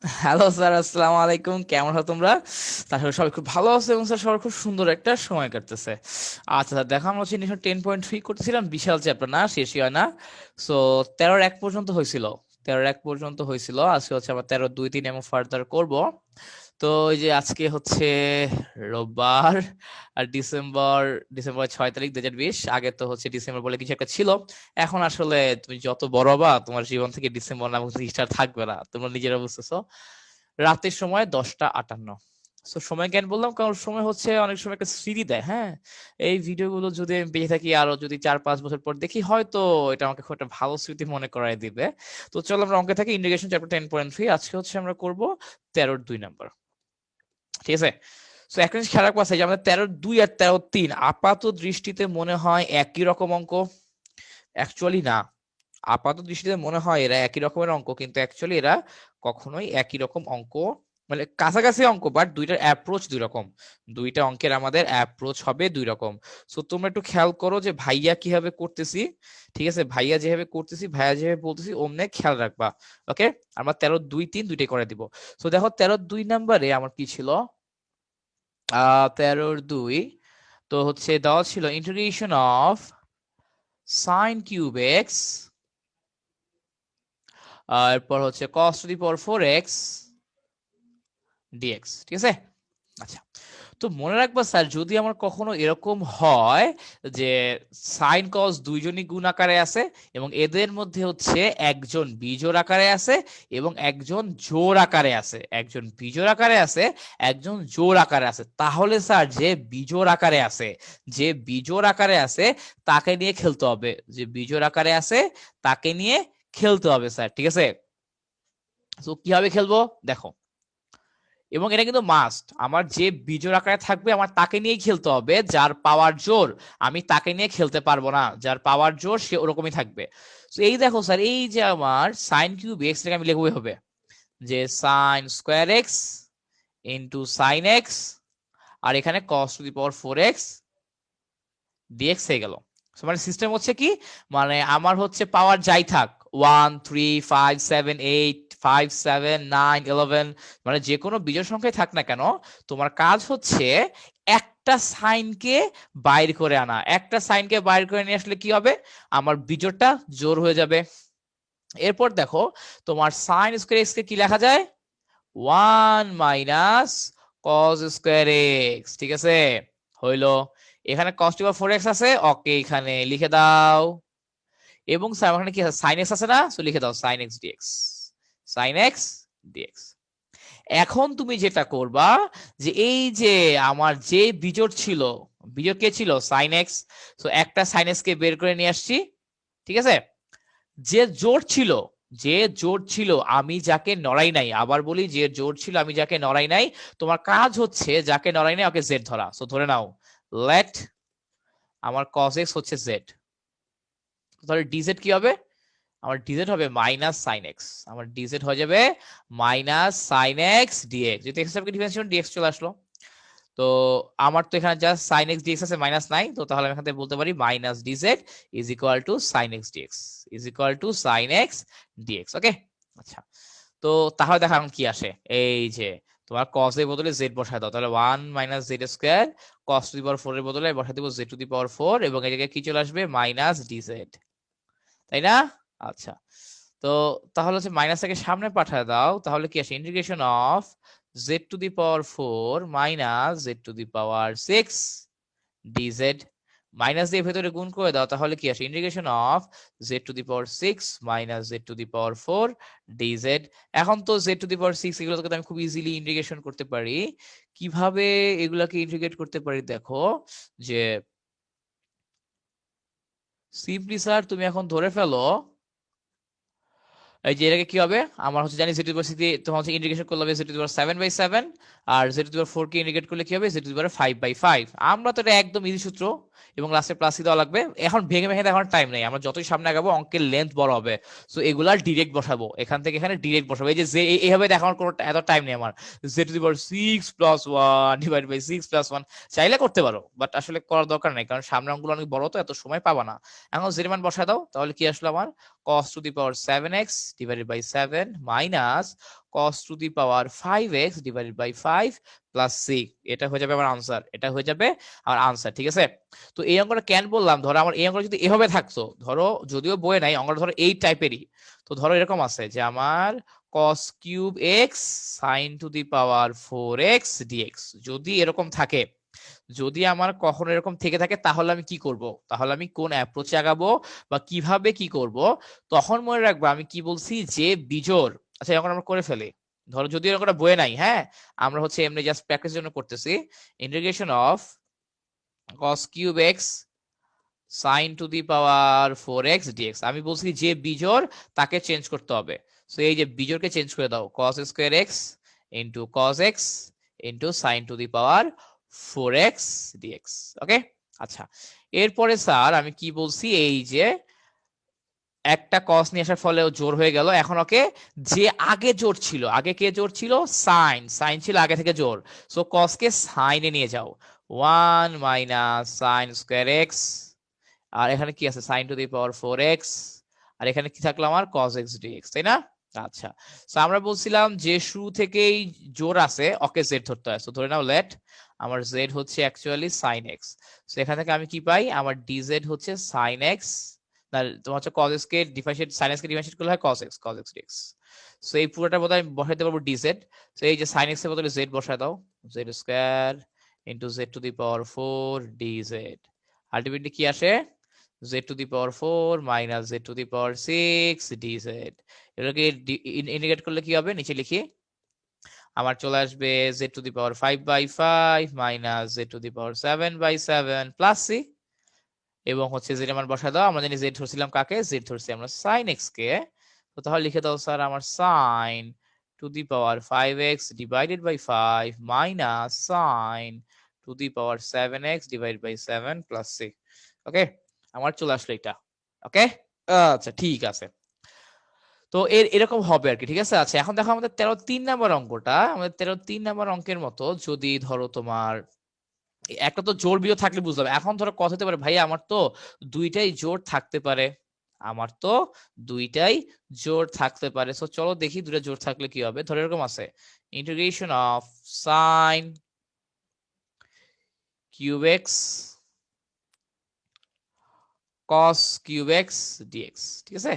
Hello sir, আসসালামু আলাইকুম। কেমন আছো তোমরা? তাহলে সবাই খুব ভালো আছে এবং স্যার সবার খুব সুন্দর একটা সময় কাটতেছে। আচ্ছা স্যার, দেখো আমরা হচ্ছে নিশো 10.3 করতেছিলাম, বিশাল চ্যাপ্টার না, শেষই হয় না। সো 13-1 পর্যন্ত হয়েছিল, 13-1 পর্যন্ত হয়েছিল। আজকে হচ্ছে আবার 13-2-3 এবং ফার্দার করব। তো ওই যে আজকে হচ্ছে রোববার, আর ডিসেম্বর 6 তারিখ 2020। আগে তো হচ্ছে ডিসেম্বর বলে কিছু একটা ছিল। এখন আসলে তুমি যত বড় হবা তোমার জীবন থেকে ডিসেম্বর নামক জিনিসটা আর থাকবে না, তোমরা নিজেরা বুঝতেছো। রাতের সময় 10টা 58। তো সময় জ্ঞান বললাম কারণ সময় হচ্ছে অনেক সময় একটা স্মৃতি দেয়। হ্যাঁ, এই ভিডিওগুলো যদি আমি বেঁচে থাকি আরো যদি 4-5 বছর পর দেখি, হয়তো এটা আমাকে খুব একটা ভালো স্মৃতি মনে করায় দিবে। তো চলো আমরা অঙ্কে থাকি, ইন্টিগ্রেশন চ্যাপ্টার 10.3। আজকে হচ্ছে আমরা করব 13-2 নাম্বার। ঠিক আছে। তো একটা জিনিস খেয়াল রাখবো, আছে যে আমাদের 13-2 আর 13-3 আপাত দৃষ্টিতে মনে হয় একই রকম অঙ্ক। অ্যাকচুয়ালি না। আপাত দৃষ্টিতে মনে হয় এরা একই রকমের অঙ্ক, কিন্তু অ্যাকচুয়ালি এরা কখনোই একই রকম অঙ্ক, মানে কাছাকাছি অঙ্ক, বাট দুইটার অ্যাপ্রোচ দুই রকম। দুইটা অঙ্কের আমাদের অ্যাপ্রোচ হবে দুই রকম। সো তোমরা একটু খেয়াল করো যে ভাইয়া কিভাবে করতেছি। ঠিক আছে, ভাইয়া যেভাবে করতেছি, ভাইয়া যেভাবে বলতেছি, অমনে খেয়াল রাখবা। ওকে, আমরা 13-2-3 দুইটাই করে দিব। সো দেখো 13-2 নাম্বারে আমার কি ছিল, 13-2। তো হচ্ছে দেওয়া ছিল integration of sine cube x, এরপর হচ্ছে cos to the power 4x dx। ঠিক আছে। আচ্ছা, তো মনে রাখবা স্যার, যদি আমার কখনো এরকম হয় যে সাইন কস দুইজনই গুণ আকারে আছে এবং এদের মধ্যে হচ্ছে একজন বিজোড় আকারে আছে এবং একজন জোড় আকারে আছে, একজন বিজোড় আকারে আছে, একজন জোড় আকারে আছে, তাহলে স্যার যে বিজোড় আকারে আছে, যে বিজোড় আকারে আছে তাকে নিয়ে খেলতে হবে, যে বিজোড় আকারে আছে তাকে নিয়ে খেলতে হবে স্যার। ঠিক আছে। তো কিভাবে খেলবো দেখো, এবং এটা কিন্তু মাস্ট, আমার যে বিজোড় আকারে থাকবে আমার তাকে নিয়েই খেলতে হবে, যার পাওয়ার জোর আমি তাকে নিয়ে খেলতে পারবো না, যার পাওয়ার জোর সে ওরকমই থাকবে। তো এই দেখো স্যার, এই যে আমার সাইন কিউব এক্স আমি লিখবো হবে যে sine square x into sine x, আর এখানে cos two the power 4x dx হয়ে গেল। মানে সিস্টেম হচ্ছে কি, মানে আমার হচ্ছে পাওয়ার যাই থাক, 1 3 5 7 8 5 7 9 11, মানে যে কোনো বিজোড় সংখ্যায় থাক না কেন, তোমার কাজ হচ্ছে একটা সাইনকে বাইর করে আনা। একটা সাইনকে বাইর করে নিয়ে আসলে কি হবে, আমার বিজোড়টা জোর হয়ে যাবে। এরপর দেখো, তোমার সাইন স্কোয়ার এক্স কে কি লেখা যায়, 1 - cos স্কোয়ার এক্স। ঠিক আছে, হইলো। এখানে cos টু পাওয়ার 4x আছে, ওকে এখানে লিখে দাও। এবং স্যার এখানে কি আছে, sin x আছে না, সো লিখে দাও sin x dx, sin x dx। এখন তুমি যেটা করবা, যে এই যে আমার যে বিজোড় ছিল, বিজোড় কে ছিল sin x, সো একটা sin x কে বের করে নিয়ে আসছি। ঠিক আছে। যে জোড় ছিল, যে জোড় ছিল আমি যাকে নড়াই নাই, আবার বলি যে জোড় ছিল আমি যাকে নড়াই নাই, তোমার কাজ হচ্ছে যাকে নড়াই নাই ওকে জেড ধরা। সো ধরে নাও, লেট আমার cos x হচ্ছে জেড, তাহলে ডিজেড কি হবে, আমার ডিজেড হবে মাইনাস সাইন এক্স, আমার ডিজেড হয়ে যাবে মাইনাস সাইন এক্স ডিএক্স। যদি এক্স কে ডিফারেন্স ডিএক্স চলে আসলো। তো আমার তো এখানে জাস্ট সাইন এক্স ডিএক্স আছে মাইনাস নাই, তো তাহলে আমি এখান থেকে বলতে পারি minus DZ is equal two sine x dx, is equal two sine x dx. ওকে। আচ্ছা, তো তাহলে দেখা এখন কি আসে, এই যে তোমার cos এর বদলে z বসায় দাও, তাহলে 1 - z² cos to the power 4 এর বদলে বসাই দিব z টু দি পাওয়ার 4, এবং এই জায়গায় কি চলে আসবে, মাইনাস ডিজেড, তাই না? আচ্ছা, তো তাহলে হচ্ছে মাইনাসটাকে সামনে পাঠায় দাও, তাহলে কি আসে, integration of Z to the power 4 minus Z to the power 6 DZ. Minus দিয়ে ভেতরে গুণ করে দাও, তাহলে কি আসে, integration of Z to the power 6 minus Z to the power 4 DZ. এখন তো জেড টু দি পাওয়ার 6 এগুলোকে তো আমি খুব ইজিলি ইন্টিগ্রেশন করতে পারি। কিভাবে এগুলাকে ইন্টিগ্রেট করতে পারি দেখো, যে সিম্পলি স্যার তুমি এখন ধরে ফেলো, এই যে এটাকে কি হবে, আমার হচ্ছে জানি জেড টু দি পাওয়ার 6 দিয়ে তোমার হচ্ছে ইন্টিগ্রেশন করলে হবে জেড টু দি পাওয়ার 7/7, আর জেড টু দি পাওয়ার 4 কে ইন্টিগ্রেট করলে কি হবে, জেড টু দি পাওয়ার 5/5। আমরা তো এটা একদম ইজি সূত্র, এবং লাস্টে প্লাস দেওয়া লাগবে। এখন ভেঙে ভেঙে দেখার টাইম নেই, আমরা যতই সামনে আগাবো অঙ্কের লেন্থ বড় হবে। সো এগুলা ডিরেক্ট বসাবো, এখান থেকে এখানে ডিরেক্ট বসাবো। এই যে এইভাবে দেখানোর কোনো এত টাইম নেই আমার। Z to the power 6 + 1 divide by 6 + 1 চাইলে করতে পারো, বাট আসলে করার দরকার নাই, কারণ সামনের অঙ্কগুলো অনেক বড়, তো এত সময় পাবা না। এখন জেড মান বসায় দাও, তাহলে কি আসলো আমার, cos to the power 7x divided by 7 minus cos to the power 5x divided by 5 plus 6, এটা হয়ে যাবে আমার আনসার, এটা হয়ে যাবে আমার আনসার। ঠিক আছে, তো এই অঙ্কটা কেন বললাম, ধরো আমার এই অঙ্কটা যদি এভাবে থাকতো, ধরো যদিও বইয়ে নাই অঙ্কটা ধরো এই টাইপেরই, তো ধরো এরকম আছে যে আমার cos cube x sin to the power 4x dx, যদি এরকম থাকে, যদি আমার কখনো এরকম থেকে থাকে, তাহলে আমি কি করব, তাহলে আমি কোন অ্যাপ্রোচে আগাবো বা কিভাবে কি করব, তখন মনে রাখবো আমি কি বলছি যে বিজোড়। আচ্ছা এখন আমরা করে ফেলি, ধরো যদি এরকম বইয়ে নাই, হ্যাঁ আমরা হচ্ছে এমনি জাস্ট প্র্যাকটিসের জন্য করতেছি। Integration of cos cube x sin to the power 4x dx, আমি বলছি যে বিজোড় তাকে চেঞ্জ করতে হবে। সো এই যে বিজোড়কে চেঞ্জ করে দাও, cos square x into cos x into sin to the power 4x dx। ওকে, আচ্ছা এরপরে স্যার আমি কি বলছি, এই যে একটা cos নিয়ে আসার ফলে ও জোর হয়ে গেল, এখন ওকে যে আগে জোর ছিল, আগে কে জোর ছিল, সাইন, সাইন ছিল আগে থেকে জোর, সো cos কে সাইনে নিয়ে যাও, 1 মাইনাস সাইন স্কয়ার x, আর এখানে কি আছে sin to the power 4x, আর এখানে কি থাকলো আমার cos x dx, তাই না? আচ্ছা, সো আমরা বলছিলাম যে শুরু থেকেই জোর আছে ওকে z ধরতে হয়, সো ধরে নাও লেট আমার z হচ্ছে অ্যাকচুয়ালি sin x, সো এখান থেকে আমি কি পাই, আমার dz হচ্ছে sin x, না তোমার হচ্ছে cos x কে ডিফারেন্সিয়েট, sin x কে ডিফারেন্সিয়েট করলে হয় cos x dx, সো এই পুরোটার বদলে আমি বসাইতে পারবো dz, সো এই যে sin x এর বদলে z বসায় দাও, z square into z to the power 4 dz, ultimately কি আসে, z to the power 4 minus z to the power 6 dz, এটাকে ইন্টিগ্রেট করলে কি হবে, নিচে লিখি, আমার চলে আসবে z to the power 5 by 5 minus z to the power 7 by 7 plus c, এবং হচ্ছে z আমার বসা দাও, আমরা জানি z ধরছিলাম কাকে, z ধরছি আমরা sin x কে, তো তাহলে লিখে দাও স্যার আমার sin to the power 5x divided by 5 minus sin to the power 7x divided by 7 plus c। Okay, আমার চলে আসলো এটা। ওকে, আচ্ছা ঠিক আছে, তো এরকম হবে আর কি। ঠিক আছে, আচ্ছা এখন দেখো আমাদের 13 নম্বর অঙ্কটা, আমাদের 13 নম্বর অঙ্কের মতো যদি ধরো তোমার একটা তো জোড় বিজোড় থাকলে বুঝতে হবে, এখন ধরো কথা হতে পারে ভাই আমার তো দুইটাই জোড় থাকতে পারে, আমার তো দুইটাই জোড় থাকতে পারে, সো চলো দেখি দুইটা জোড় থাকলে কি হবে। ধরো এরকম আছে integration of sine cube X cos cube X dx, ঠিক আছে,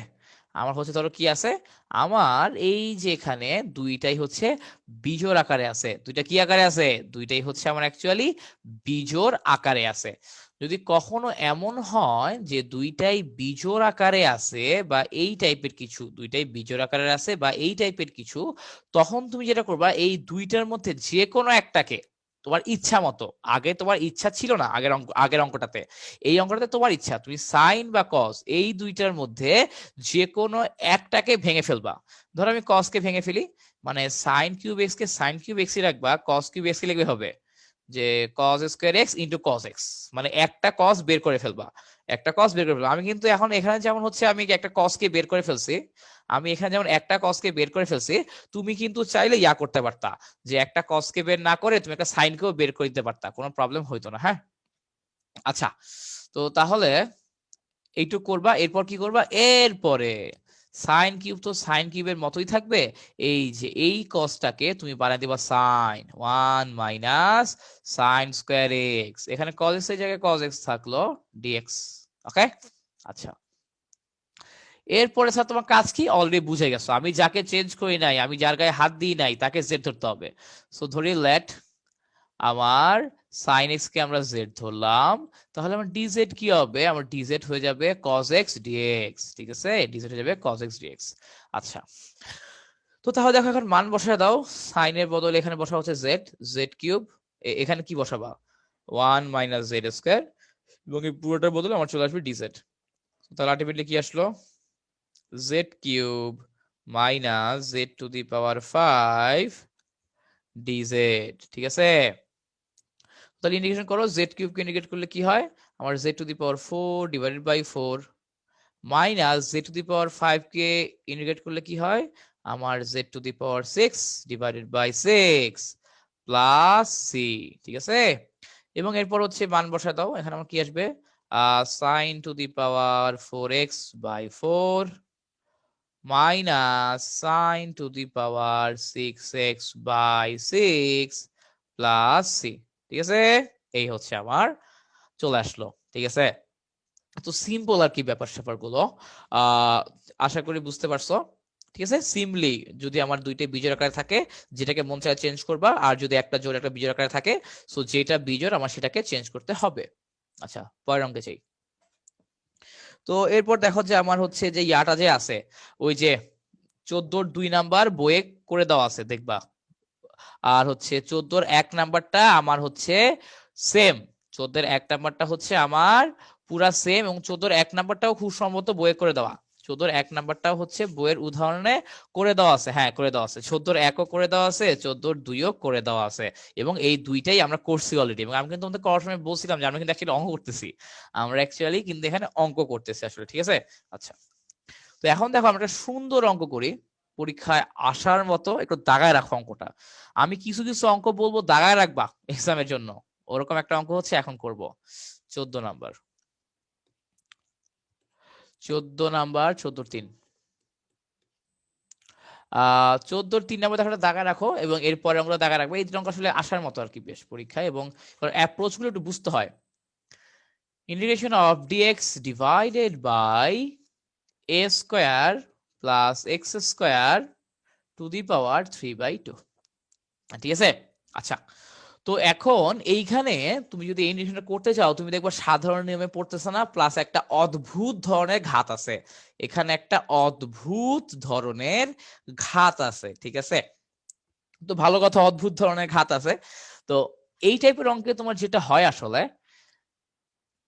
আমার হচ্ছে ধরো কি আছে, আমার এই যে এখানে দুইটাই হচ্ছে বিজোড় আকারে আছে, দুইটা কি আকারে আছে, দুইটাই হচ্ছে আমার অ্যাকচুয়ালি বিজোড় আকারে আছে। যদি কখনো এমন হয় যে দুইটাই বিজোড় আকারে আছে বা এই টাইপের কিছু, দুইটাই বিজোড় আকারে আছে বা এই টাইপের কিছু, তখন তুমি যেটা করবা এই দুইটার মধ্যে যে কোনো একটাকে তোমার ইচ্ছা মতো, আগে তোমার ইচ্ছা ছিল না আগের অঙ্কটাতে, এই অঙ্কটাতে তোমার ইচ্ছা, তুমি সাইন বা কস এই দুইটার মধ্যে যে কোনো একটাকে ভেঙে ফেলবা। ধরো আমি কস কে ভেঙে ফেলি, মানে সাইন কিউব এক্স কে সাইন কিউব এক্স রাখবা, কস কিউব এক্স কে লিখবে হবে যে cos square x into cos x, মানে একটা cos বের করে ফেলবা, একটা cos বের করে ফেলবা। আমি কিন্তু এখন এখানে যেমন হচ্ছে আমি একটা cos কে বের করে ফেলছি, আমি এখানে যেমন একটা cos কে বের করে ফেলছি, তুমি কিন্তু চাইলে ইয়া করতে পারতা যে একটা cos কে বের না করে তুমি একটা সাইন কেও বের করে দিতে পারতা, কোনো প্রবলেম হইতো না। হ্যাঁ, আচ্ছা তো তাহলে এইটুক করবা, এরপর কি করবা, এরপরে সাইন কিউব তো সাইন কিউবের মতোই থাকবে, এই যে এই কসটাকে তুমি বানিয়ে দিবা sine 1 minus sine square X, এখানে কস এক্স এর জায়গায় কস এক্স থাকলো ডিএক্স। ওকে, আচ্ছা এরপরে স্যার তোমার কাজ কি অলরেডি বুঝে গেছো, আমি যাকে চেঞ্জ করি নাই, আমি যার গায়ে হাত দিই নাই তাকে জেড ধরতে হবে। সো ধরি লেট আমার sin x কে আমরা z ধরলাম, তাহলে আমার dz কি হবে, আমার dz হয়ে যাবে cos x dx, ঠিক আছে, dz হয়ে যাবে cos x dx। আচ্ছা, তো তাহলে দেখো এখন মান বসায় দাও, sin এর বদলে এখানে বসা হচ্ছে z, z কিউব, এখানে কি বসাবা 1 মাইনাস জেড স্কয়ার, এবং এই পুরোটার বদলে আমার চলে আসবে dz, তাহলে আলটিমেটলি কি আসলো z cube minus z to the power 5 dz, ঠিক আছে। তাহলে ইন্টিগ্রেশন করো, z কিউব কে ইন্টিগ্রেট করলে কি হয়, আমার z to the power 4 divided by 4 minus z to the power 5 কে ইন্টিগ্রেট করলে কি হয়, আমার z to the power 6 divided by 6 plus c, ঠিক আছে। এবং এরপর হচ্ছে মান বসায় দাও, এখানে আমার কি আসবে sin to the power 4x by 4 minus sine to the power 6x by 6 plus C. ঠিক আছে, এই হচ্ছে আমার চলে আসলো। ঠিক আছে, তো সিম্পল আর কি ব্যাপার স্যাপার গুলো আশা করি বুঝতে পারছো। ঠিক আছে, সিম্পলি যদি আমার দুইটা বিজোড় আকারে থাকে যেটাকে মন চায় চেঞ্জ করবা, আর যদি একটা জোড় একটা বিজোড় আকারে থাকে সো যেটা বিজোড় আমার সেটাকে চেঞ্জ করতে হবে। আচ্ছা, পরের অঙ্কে চাই। তো এরপর দেখো যে আমার হচ্ছে যে ইয়াটা যে আছে ওই যে 14 2 নাম্বার বইয়ে করে দেওয়া আছে দেখবা, আর হচ্ছে 14 1 নাম্বারটা আমার হচ্ছে সেম। 14 1 নাম্বারটা হচ্ছে আমার পুরা সেম, এবং 14 1 নাম্বারটাও খুব সম্ভবত বইয়ে করে দেওয়া। 14 1 নাম্বারটাও হচ্ছে বইয়ের উদাহরণে করে দেওয়া আছে, হ্যাঁ করে দেওয়া আছে। 14 1ও করে দেওয়া আছে, 14 2ও করে দেওয়া আছে, এবং এই দুইটাই আমরা করছি অলরেডি। এবং আমি কিন্তু তোমাদের করার সময় বলছিলাম যে আমরা কিন্তু অ্যাকচুয়ালি অঙ্ক করতেছি, আমরা অ্যাকচুয়ালি কিন্তু এখানে অঙ্ক করতেছি আসলে। ঠিক আছে, আচ্ছা তো এখন দেখো আমরা একটা সুন্দর অঙ্ক করি, পরীক্ষায় আসার মতো একটু দাগায় রাখো অঙ্কটা। আমি কিছু কিছু অঙ্ক বলবো দাগায় রাখবা এক্সামের জন্য, ওরকম একটা অঙ্ক হচ্ছে এখন করব। 14 নাম্বার, 14 3 নাম্বার দেখো দাগায় রাখো, এবং এরপরে আমরা দাগায় রাখবো। এই দুটো অঙ্ক আসলে আসার মতো আর কি বেশ পরীক্ষায়, এবং অ্যাপ্রোচ গুলো একটু বুঝতে হয়। Integration of dx divided by a square plus x square to the power 3/2। ঠিক আছে, আচ্ছা তো এখন এইখানে তুমি যদি এই নির্ণয়টা করতে চাও তুমি দেখবা সাধারণ নিয়মে পড়তেছে না, প্লাস একটা অদ্ভুত ধরনের ঘাত আছে এখানে, একটা অদ্ভুত ধরনের ঘাত আছে। ঠিক আছে, তো ভালো কথা, অদ্ভুত ধরনের ঘাত আছে। তো এই টাইপের অঙ্কে তোমার যেটা হয় আসলে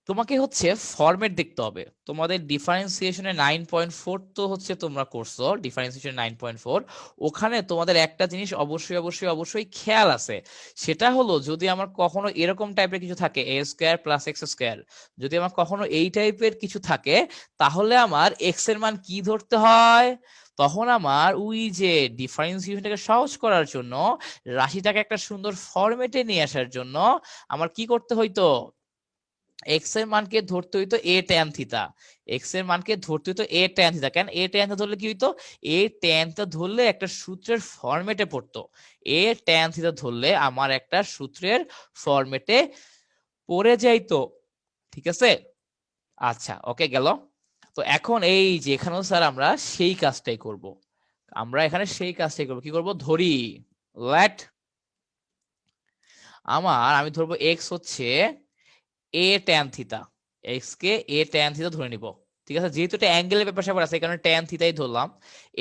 তোমাকে হচ্ছে ফরম্যাট দেখতে হবে। তোমাদের ডিফারেন্সিয়েশনে 9.4 তো হচ্ছে তোমরা করছো, ডিফারেন্সিয়েশন 9.4, ওখানে তোমাদের একটা জিনিস অবশ্যই অবশ্যই অবশ্যই খেয়াল আছে, সেটা হলো যদি আমার কখনো এরকম টাইপের কিছু থাকে এ স্কোয়ার প্লাস এক্স স্কোয়ার, যদি আমার কখনো এই টাইপের কিছু থাকে তাহলে আমার এক্স এর মান কি ধরতে হয়, তখন আমার ওই যে ডিফারেন্সিয়েশনটাকে সহজ করার জন্য, রাশিটাকে একটা সুন্দর ফরম্যাটে নিয়ে আসার জন্য আমার কি করতে হইতো, এক্স এর মানকে ধরতে হইতো এ ট্যান থিতা। এক্স এর মানকে ধরতে হইতো এ ট্যান থিতা। কেন এ ট্যান থিতা ধরলে কি হইতো, এ ট্যান থিতা ধরলে একটা সূত্রের ফরম্যাটে পড়তো, এ ট্যান থিতা ধরলে আমার একটা সূত্রের ফরম্যাটে পড়ে যাইতো। ঠিক আছে, আচ্ছা ওকে গেল। তো এখন এই যে এখানেও স্যার আমরা সেই কাজটাই করব, আমরা এখানে সেই কাজটাই করব। কি করব, ধরি লেট আমি ধরবো এক্স হচ্ছে এ ট্যান থিতা, এক্স কে এ ট্যান থিতা ধরে নিব। ঠিক আছে, যেহেতু এটা অ্যাঙ্গেলের ব্যাপার স্যাপার আছে এই কারণে ট্যান থিতাই ধরলাম,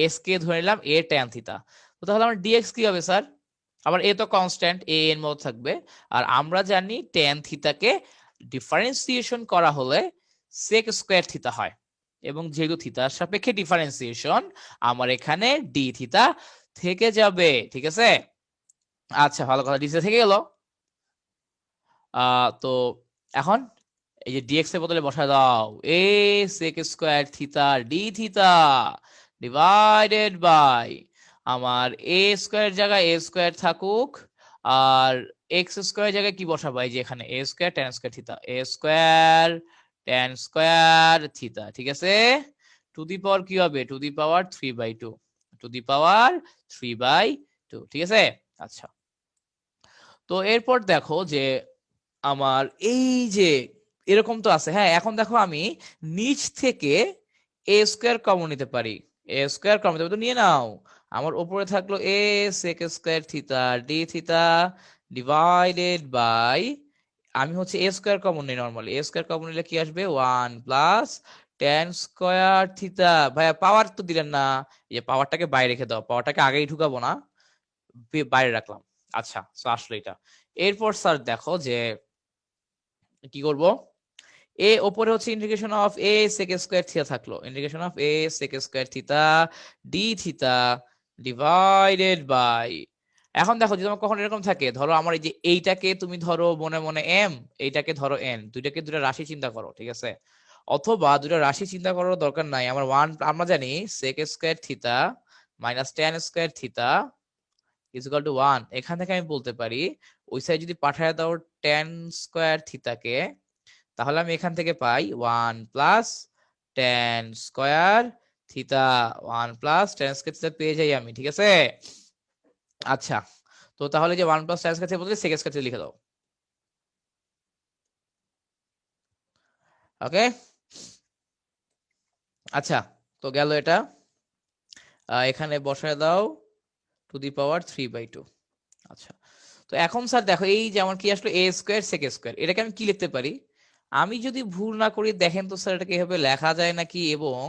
এস কে ধরে নিলাম এ ট্যান থিতা। তো তাহলে আমার ডিএক্স কি হবে স্যার, আমার এ তো কনস্ট্যান্ট এ এর মধ্যে থাকবে, আর আমরা জানি ট্যান থিতাকে ডিফারেন্সিয়েশন করা হলে সেক স্কোয়ার থিতা হয়, এবং যেহেতু থিতার সাপেক্ষে ডিফারেন্সিয়েশন আমার এখানে ডি থিতা থেকে যাবে। ঠিক আছে, আচ্ছা ভালো কথা, ডি থিতা থেকে গেল। তো এখন এই যে ডিএক্স এর বদলে বসায় দাও a sec square theta d theta divided by আমার এ স্কোয়ার জায়গায় এ স্কোয়ার থাকুক, আর এক্স স্কোয়ার জায়গায় কি বসাবো, এই যে এখানে এ স্কোয়ার ট্যান স্কোয়ার থিতা, এ স্কোয়ার ট্যান স্কোয়ার থিতা। ঠিক আছে, টু দি পাওয়ার কি হবে, two the power 3/2, two the power 3/2। ঠিক আছে, আচ্ছা তো এরপর দেখো যে আমার এই যে এরকম তো আছে, হ্যাঁ এখন দেখো আমি নিচ থেকে এ স্কোয়ার কমন নিতে পারি, এ স্কোয়ার কমন নিতে পারি, তো নিয়ে নাও। আমার উপরে থাকলো a sec square theta d theta divided by, আমি হচ্ছে এ স্কোয়ার কমন নিই, নর্মালি এ স্কোয়ার কমন নিলে কি আসবে 1 প্লাস ট্যান স্কোয়ার থিতা। ভাইয়া পাওয়ার তো দিলেন না, এই পাওয়ারটাকে বাইরে রেখে দাও, পাওয়ারটাকে আগেই ঢুকাবো না, বাইরে রাখলাম। আচ্ছা তো আসলে এটা, এরপর স্যার দেখো যে কি করব, এ ওপরে হচ্ছে integration of a sec square theta থাকলো, integration of a sec square theta d theta divided by, এখন দেখো যদি আমার কখন এরকম থাকে, ধরো আমার এই যে এইটাকে তুমি ধরো মনে মনে এম, এইটাকে ধরো এন, দুইটাকে দুটো রাশি চিন্তা করো। ঠিক আছে, অথবা দুটো রাশি চিন্তা করার দরকার নাই, আমার ওয়ান আমরা জানি sec square theta minus tan square theta equal to 1, এখান থেকে আমি বলতে পারি ওই সাইড যদি পাঠায় দাও ট্যান স্কয়ার থিতাকে, তাহলে আমি এখান থেকে পাই 1 প্লাস ট্যান স্কয়ার থিতা 1 প্লাস tan স্কয়ার থিতা পেয়ে যাই আমি, ঠিক আছে। আচ্ছা, তো তাহলে যে 1 প্লাস tan স্কয়ার থিতা বদলে sec স্কয়ার থিতা লিখে দাও। ওকে, আচ্ছা, তো গেল এটা। এখানে বসায় দাও টু দি পাওয়ার 3/2। আচ্ছা, তো এখন স্যার দেখো এই যে আমার কি আসলো a স্কয়ার sec স্কয়ার, এটাকে আমি কি লিখতে পারি? আমি যদি ভুল না করি দেখেন তো স্যার এটাকে এভাবে লেখা যায় নাকি, এবং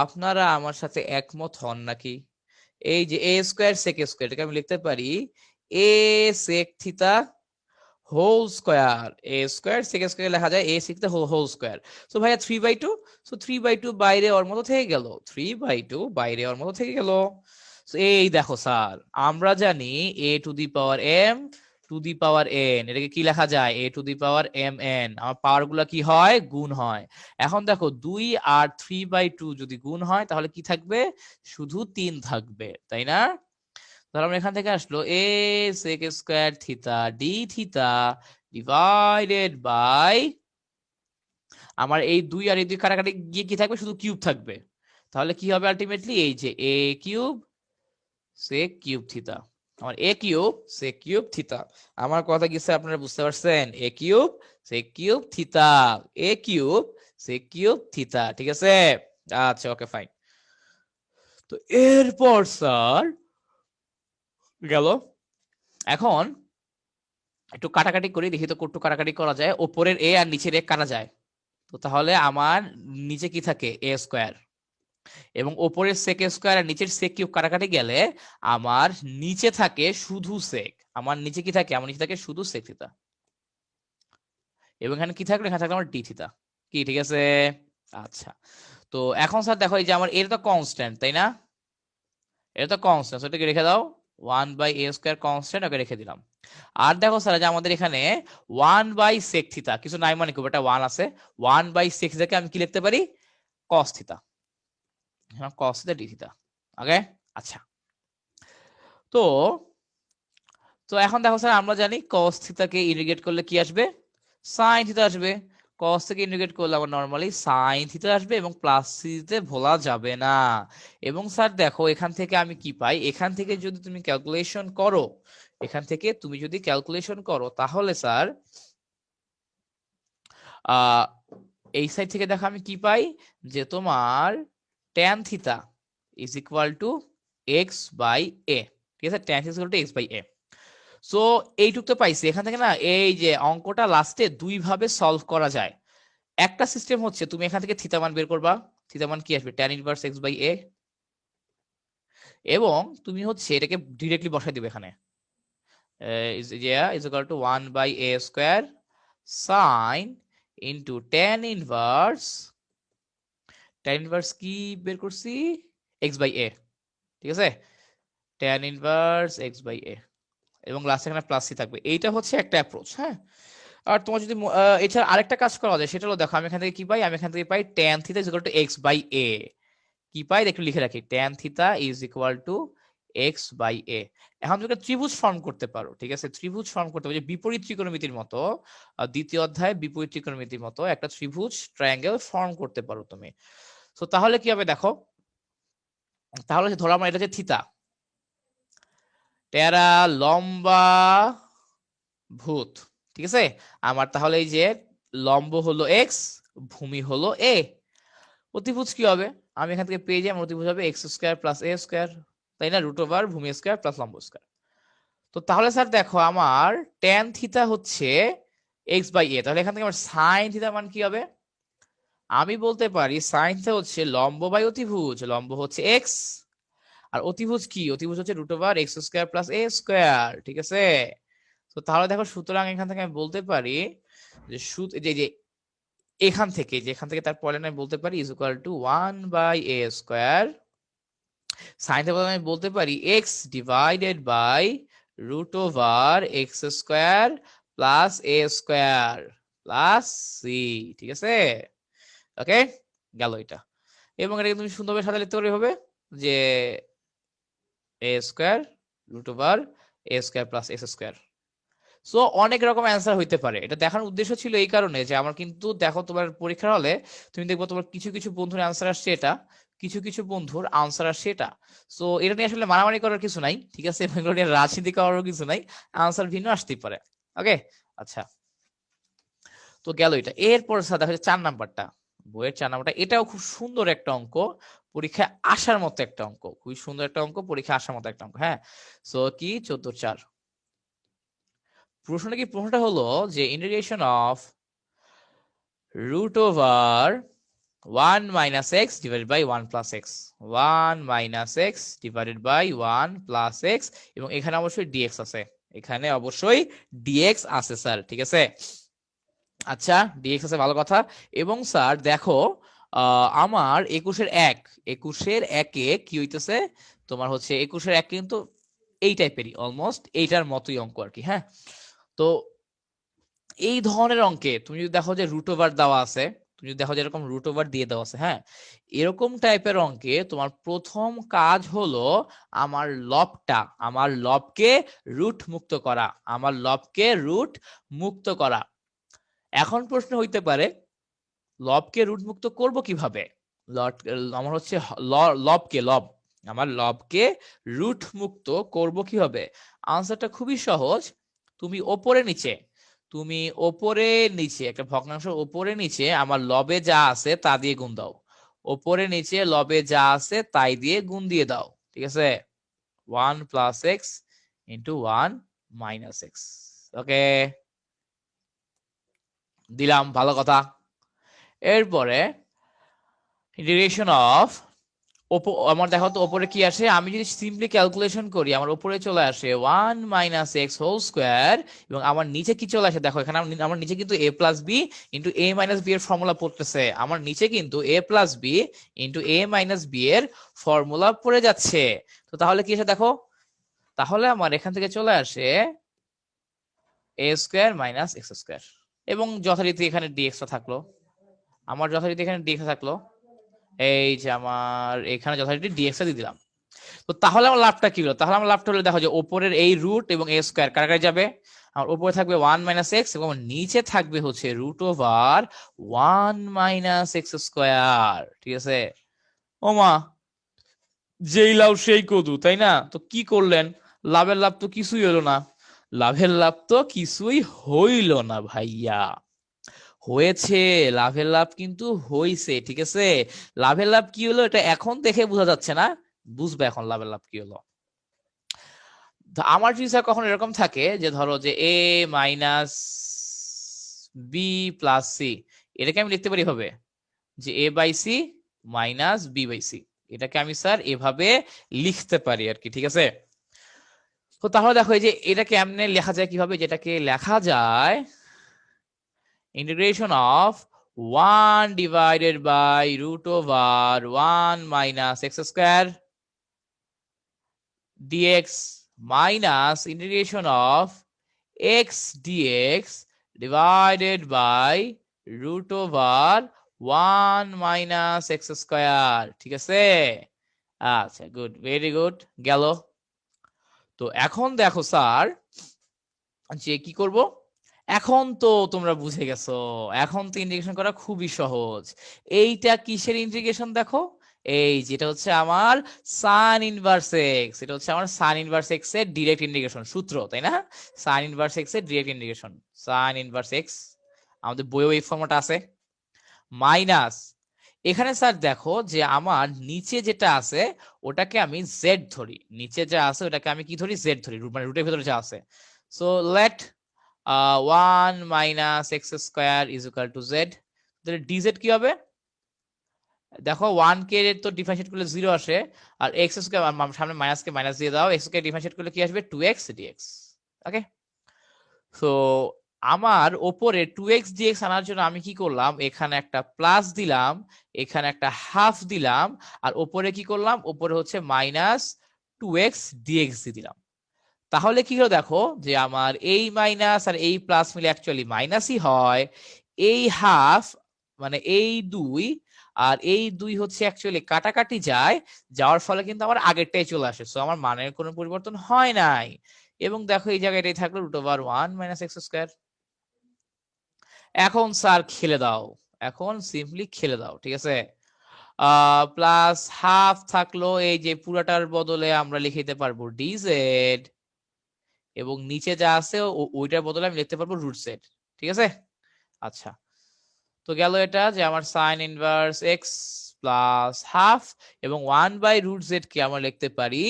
আপনারা আমার সাথে একমত হন নাকি? এই যে a স্কয়ার sec স্কয়ার, এটাকে আমি লিখতে পারি a sec থিতা whole square. A square sec square লেখা যায় a sec থিতা হোল স্কয়ার। সো ভাইয়া 3/2, সো 3/2 বাইরে ওর মতো থেকে গেল, 3/2 বাইরে ওর মতো থেকে গেল। So, এই দেখো স্যার, আমরা জানি a two the power m two the power n, এটাকে কি লেখা যায়? a two the power mn। আমার পাওয়ার গুলা কি হয়? গুণ হয়। এখন দেখো 2 আর 3/2 যদি গুণ হয় তাহলে কি থাকবে? শুধু 3 থাকবে, তাই না? তাহলে আমরা এখান থেকে আসলো a sec square theta d theta divided by, আমার এই 2 আর এই 2 কাটাকাটি গিয়ে কি থাকবে? শুধু কিউব থাকবে। তাহলে কি হবে আলটিমেটলি? এই যে a cube sec cube theta, আমার a cube sec cube theta. আমার কথা কি স্যার আপনারা বুঝতে পারছেন? a cube sec cube theta, a cube sec cube theta, ঠিক আছে। আচ্ছা, ওকে, ফাইন। তো এরপর স্যার গেল, এখন একটু কাটাকাটি করি, দেখি তো কটু কাটাকাটি করা যায়। ওপরের a আর নিচের a কাটা যায়, তো তাহলে আমার নিচে কি থাকে? a স্কয়ার, এবং ওপরের sec স্কয়ার আর নিচের sec কিউব কাটাকাটি গেলে আমার নিচে থাকে শুধু sec। আমার নিচে কি থাকে? আমার নিচে থাকে শুধু sec থিতা, এবং এখানে কি থাকলো? এখানে থাকলো আমার d থিতা, কি ঠিক আছে? আচ্ছা, তো এখন স্যার দেখো এই যে আমার এটা তো কনস্ট্যান্ট, তাই না? এটা তো কনস্ট্যান্ট, এটাকে রেখে দাও। 1/a স্কয়ার কনস্ট্যান্ট, ওকে রেখে দিলাম। আর দেখো স্যার যে আমাদের এখানে 1/sec থিতা কিছু নাই, মানে খুব একটা 1 আছে। 1/sec থিতাকে আমি কি লিখতে পারি? cos থিতা, হ্যাঁ cos থিতা d থিতা। ওকে, আচ্ছা, তো তো এখন দেখো স্যার আমরা জানি cos থিতাকে ইন্টিগ্রেট করলে কি আসবে? sin থিতা আসবে। cos থেকে ইন্টিগ্রেট করলে আবার নরমালি sin থিতা আসবে, এবং প্লাস থিতাতে ভোলা যাবে না। এবং স্যার দেখো এখান থেকে আমি কি পাই? এখান থেকে যদি তুমি ক্যালকুলেশন করো, এখান থেকে তুমি যদি ক্যালকুলেশন করো তাহলে স্যার এই সাইড থেকে দেখো আমি কি পাই? যে তোমার tan theta is equal to x by a, ঠিক আছে। tan theta is equal to x by a. So এইটুক তো পাইছি। এখান থেকে না এই যে অঙ্কটা লাস্টে দুই ভাবে সলভ করা যায়। একটা সিস্টেম হচ্ছে তুমি এখান থেকে থিতা মান বের করবা, থিতা মান কি আসবে? tan ইনভার্স এক্স বাই এ, এবং তুমি হচ্ছে এটাকে ডিরেক্টলি বসাই দিবে এখানে, is equal to 1/a square sin into tan inverse কি বের করছি? এক্স বাই এ, ঠিক আছে। tan ইনভার্স এক্স বাই এ, এবং লাস্টে এখানে প্লাস সি থাকবে। এইটা হচ্ছে একটা অ্যাপ্রোচ, হ্যাঁ। আর তোমার যদি এছাড়া আরেকটা কাজ করা যায়, সেটা হলো দেখো আমি এখান থেকে কি পাই? আমি এখান থেকে পাই tan theta is equal to x by a. কি পাই একটু লিখে রাখি, tan theta is equal to x by a. এখন তুমি ত্রিভুজ ফর্ম করতে পারো, ঠিক আছে। ত্রিভুজ ফর্ম করতে পারো, যে বিপরীত ত্রিকোণমিতির মতো, দ্বিতীয় অধ্যায় বিপরীত ত্রিকোণমিতির মতো একটা ত্রিভুজ ট্রায়াঙ্গেল ফর্ম করতে পারো তুমি। তো তাহলে কি হবে দেখো, তাহলে ধরো আমার এটা যে থিতা, টেরা লম্বা ভূত, ঠিক আছে। আমার তাহলে এই যে লম্ব হলো এক্স, ভূমি হলো এ, অতিভুজ কি হবে? আমি এখান থেকে পেয়ে যাই আমার অতিভুজ হবে এক্স স্কয়ার প্লাস এ স্কয়ার, তাই না, রুট ওভার ভূমি স্কয়ার প্লাস লম্ব স্কয়ার। তো তাহলে স্যার দেখো আমার tan থিতা হচ্ছে এক্স বাই এ, তাহলে এখান থেকে আমার সাইন থিতা মান কি হবে? আমি বলতে পারি সাইন থিতা হচ্ছে লম্ব বাই অতিভুজ, লম্ব হচ্ছে এক্স, আর অতিভুজ কি? অতিভুজ হচ্ছে root over x square plus এ স্কয়ার, ঠিক আছে। তো তাহলে দেখো সুতরাং এখান থেকে আমি বলতে পারি যে যে এখান থেকে তার পরে আমি বলতে পারি is equal to 1/a square, sine থেকে আমি বলতে পারি X divided by root over x square plus A square plus C, ঠিক আছে। ওকে, গেল এটা। এবং এটাকে তুমি সুন্দরভাবে সাথে লিখতে পারবে হবে যে a square root over a square plus x square. So অনেক রকম অ্যান্সার হইতে পারে। এটা দেখানোর উদ্দেশ্য ছিল এই কারণে যে আমার কিন্তু দেখো তোমার পরীক্ষার হলে তুমি দেখবো তোমার কিছু কিছু বন্ধুর অ্যান্সার আসছে এটা, কিছু কিছু বন্ধুর আনসার আসে এটা। সো এটা নিয়ে আসলে মারামারি করার কিছু নাই, ঠিক আছে, এগুলো নিয়ে রাজনীতি করারও কিছু নাই, আনসার ভিন্ন আসতেই পারে। ওকে, আচ্ছা, তো গেল এটা। এরপর স্যার দেখা যাচ্ছে 4 নাম্বারটা, বইয়ের 4 নাম্বারটা, এটাও খুব সুন্দর একটা অঙ্ক, পরীক্ষায় আসার মতো একটা অঙ্ক, খুবই সুন্দর একটা অঙ্ক, পরীক্ষায় আসার মতো একটা অঙ্ক। হ্যাঁ, সো কি 14/4 প্রশ্নটা কি? প্রশ্নটা হলো যে integration of root over 1 minus x divided by 1 plus x, 1 minus x divided by 1 plus x, এবং এখানে অবশ্যই dx আছে, এখানে অবশ্যই dx আছে স্যার, ঠিক আছে। আচ্ছা, dx আছে, ভালো কথা। এবং স্যার দেখো, আমার 21-এর 1-এ কি হইতেছে, তোমার হচ্ছে 21-এর 1 কিন্তু এই টাইপেরই, অলমোস্ট এইটার মতোই অঙ্ক আর কি। হ্যাঁ, তো এই ধরনের অঙ্কে তুমি যদি দেখো যে রুট ওভার দেওয়া আছে, তুমি যদি দেখো যে এরকম রুট ওভার দিয়ে দেওয়া আছে, হ্যাঁ, এরকম টাইপের অঙ্কে তোমার প্রথম কাজ হলো আমার লবকে রুট মুক্ত করা, আমার লবকে রুট মুক্ত করা। এখন প্রশ্ন হইতে পারে লবকে রুট মুক্ত করব কিভাবে? আমার হচ্ছে আমার লবকে রুট মুক্ত করব কিভাবে? আনসারটা খুবই সহজ। তুমি ওপরে নিচে একটা ভগ্নাংশ, ওপরে নিচে আমার লবে যা আছে তা দিয়ে গুণ দাও, ওপরে নিচে লবে যা আছে তাই দিয়ে গুণ দিয়ে দাও, ঠিক আছে। 1 plus x into 1 minus x, ওকে, দিলাম, ভালো কথা। এরপরে ইন্টিগ্রেশন অফ, আমার দেখো তো ওপরে কি আসে, আমি যদি সিম্পলি ক্যালকুলেশন করি আমার উপরে চলে আসে 1 minus x হোল স্কোয়ার, এবং আমার নিচে কি চলে আসে দেখো, এখানে আমার নিচে কিন্তু a plus b into a minus b এর ফর্মুলা পড়তেছে, আমার নিচে কিন্তু a plus b into a minus b এর ফর্মুলা পড়ে যাচ্ছে। তো তাহলে কি আসে দেখো, তাহলে আমার এখান থেকে চলে আসে a square minus X square, এবং যথারীতি এখানে dx থাকলো, এই যে আমার এখানে যথারীতি dx দিয়ে দিলাম। তো তাহলে আমার লাভটা কি হলো? তাহলে আমার লাভটা হলো দেখো যে ওপরের এই রুট এবং a স্কোয়ার কারাকারি যাবে, আমার উপরে থাকবে 1 মাইনাস এক্স এবং নিচে থাকবে হচ্ছে root over 1 minus X square, ঠিক আছে। ওমা, যেই লাভ সেই কদু, তাই না? তো কি করলেন, লাভের লাভ তো কিছুই হলো না, ভাইয়া। হয়েছে, লাভের লাভ কিন্তু হয়েছে, ঠিক আছে। লাভের লাভ কি হলো এটা এখন দেখে বোঝা যাচ্ছে না, বুঝবে এখন লাভের লাভ কি হলো। আমার যদি স্যার কখনো এরকম থাকে যে ধরো যে a minus B plus C, এটাকে আমি লিখতে পারি হবে যে a by C minus B by C, এটাকে আমি স্যার এভাবে লিখতে পারি আর কি, ঠিক আছে। তো তাহলে দেখো এই যে এটাকে এমনি লেখা যায় কিভাবে, যেটাকে লেখা যায় integration of 1 divided by root over 1 minus x square dx minus integration of x dx divided by root over 1 minus x square, ঠিক আছে। আচ্ছা, গুড, ভেরি গুড, গেল। তো এখন দেখো স্যার যে কি করব, এখন তো তোমরা বুঝে গেছো, এখন তো ইন্টিগ্রেশন করা খুবই সহজ। এইটা কিসের ইন্টিগ্রেশন দেখো, এই যেটা হচ্ছে আমার সান ইনভার্স এক্স, এটা হচ্ছে আমার সান ইনভার্স এক্স এর ডিরেক্ট ইন্টিগ্রেশন সূত্র, তাই না? সান ইনভার্স এক্স এর ডিরেক্ট ইন্টিগ্রেশন, সান ইনভার্স এক্স, আমাদের বইও এই ফর্মটা আছে, মাইনাস এখানে স্যার দেখো যে আমার নিচে যেটা আছে ওটাকে আমি জেড ধরি, নিচে যা আছে ওটাকে আমি কি ধরি, জেড ধরি, মানে রুটের ভিতরে যা আছে। So let 1 minus X square is equal to Z, তাহলে ডিজেড কি হবে দেখো, 1 কে তো ডিফারেন্সিয়েট করলে 0 আসে, আর এক্স স্কোয়ার সামনে মাইনাস কে মাইনাস দিয়ে দাও, এক্স কে ডিফারেন্সিয়েট করলে কি আসবে 2x dx, ওকে। সো আমার ওপরে 2x dx আনার জন্য আমি কি করলাম, এখানে একটা প্লাস দিলাম, এখানে একটা হাফ দিলাম, আর ওপরে কি করলাম, ওপরে হচ্ছে মাইনাস 2x dx দিয়ে দিলাম। তাহলে কি হলো দেখো যে আমার এই মাইনাস আর এই প্লাস মিলে অ্যাকচুয়ালি মাইনাসই হয়, এই হাফ মানে এই 2 আর এই 2 হচ্ছে অ্যাকচুয়ালি কাটাকাটি যায়, যাওয়ার ফলে কিন্তু আমার আগেরটাই চলে আসে, সো আমার মানের কোনো পরিবর্তন হয় নাই। এবং দেখো এই জায়গায় এটাই থাকলো root over 1 minus X square. এখন স্যার খেলে দাও, এখন সিম্পলি খেলে দাও, ঠিক আছে। প্লাস হাফ থাকলো, এই যে পুরাটার বদলে আমরা লিখে দিতে পারবো ডিজেড, এবং নিচে যা আছে ওইটার বদলে আমি লিখতে পারবো রুট জেড। ঠিক আছে, আচ্ছা। তো গেল এটা যে আমার sign inverse x plus half, এবং 1/√z কে আমরা লিখতে পারি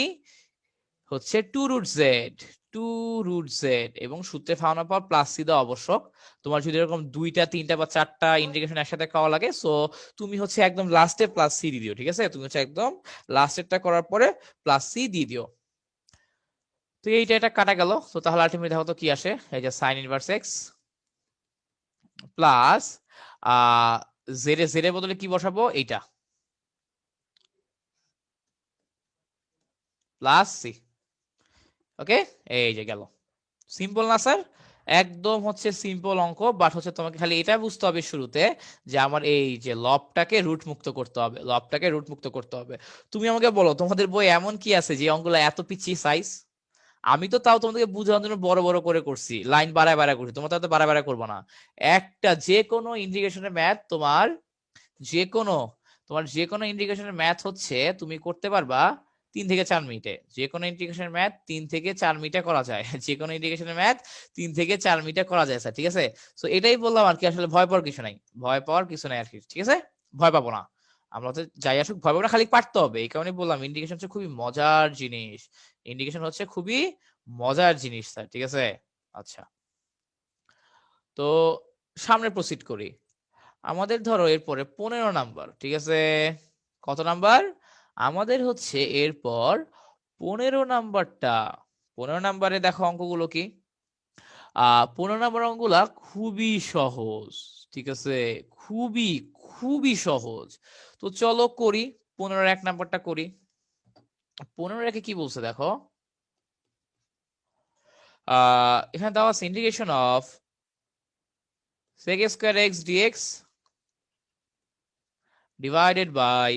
হচ্ছে 2√z, 2√z, এবং সূত্রে ফাওয়ানোর পর প্লাস সি দেওয়া আবশ্যক। তোমার যদি এরকম 2টা 3টা বা 4টা ইন্টিগ্রেশন একসাথে করা লাগে, সো তুমি হচ্ছে একদম লাস্টে প্লাস সি দিয়ে দিও। ঠিক আছে, তুমি হচ্ছে একদম লাস্টেরটা করার পরে প্লাস সি দিয়ে দিও। তো এইটা এটা কাটা গেল। তো তাহলে আলটিমেটলি দেখো তো কি আসে, এই যে sign inverse x plus Z এর বদলে কি বসাবো, এইটা প্লাস সি। ওকে, এই যে গেল। সিম্পল না স্যার? একদম হচ্ছে সিম্পল অঙ্ক, বাট হচ্ছে তোমাকে খালি এটা বুঝতে হবে শুরুতে যে আমার এই যে লবটাকে রুট মুক্ত করতে হবে, লবটাকে রুট মুক্ত করতে হবে। তুমি আমাকে বলো তোমাদের বই এমন কি আছে যে অঙ্কগুলো এত পিচ্ছি সাইজ? আমি তো তাও তোমাদেরকে বোঝানোর জন্য বড় বড় করে করছি, লাইন বাড়ায় বাড়ায় করছি, তোমার তো বাড়ায় বাড়ায় করবো না। একটা যে কোনো ইন্টিগ্রেশনের ম্যাথ তোমার, যে কোনো যে কোনো ইন্টিগ্রেশনের ম্যাথ হচ্ছে তুমি করতে পারবা 3 থেকে 4 মিনিটে। যে কোনো ইন্টিগ্রেশনের ম্যাথ 3 থেকে 4 মিনিটে করা যায়। যে কোনো ইন্টিগ্রেশনের ম্যাথ 3 থেকে 4 মিনিটে করা যায় স্যার। ঠিক আছে, তো এটাই বললাম আর কি, আসলে ভয় পাওয়ার কিছু নাই, ভয় পাওয়ার কিছু নাই আর কি। ঠিক আছে, ভয় পাবো না আমরা, তো যাই আসুক ভয় পাবো না, খালি পারতে হবে। এই কারণে বললাম ইন্টিগ্রেশন হচ্ছে খুবই মজার জিনিস, ইন্টিগ্রেশন হচ্ছে খুবই মজার জিনিস স্যার। ঠিক আছে, আচ্ছা। তো সামনে প্রসিড করি। আমাদের ধরো এরপরে 15 নাম্বার, ঠিক আছে? কত নাম্বার? আমাদের হচ্ছে এরপর 15 নাম্বারটা। 15 নাম্বারে দেখো অঙ্কগুলো কি। 15 নাম্বার অঙ্কগুলা খুবই সহজ। ঠিক আছে, খুবই খুবই সহজ। তো চলো করি, 15-1 নাম্বারটা করি। 15 কি বলছে দেখো, এখানে দেওয়া আছে integration of sec square x dx divided by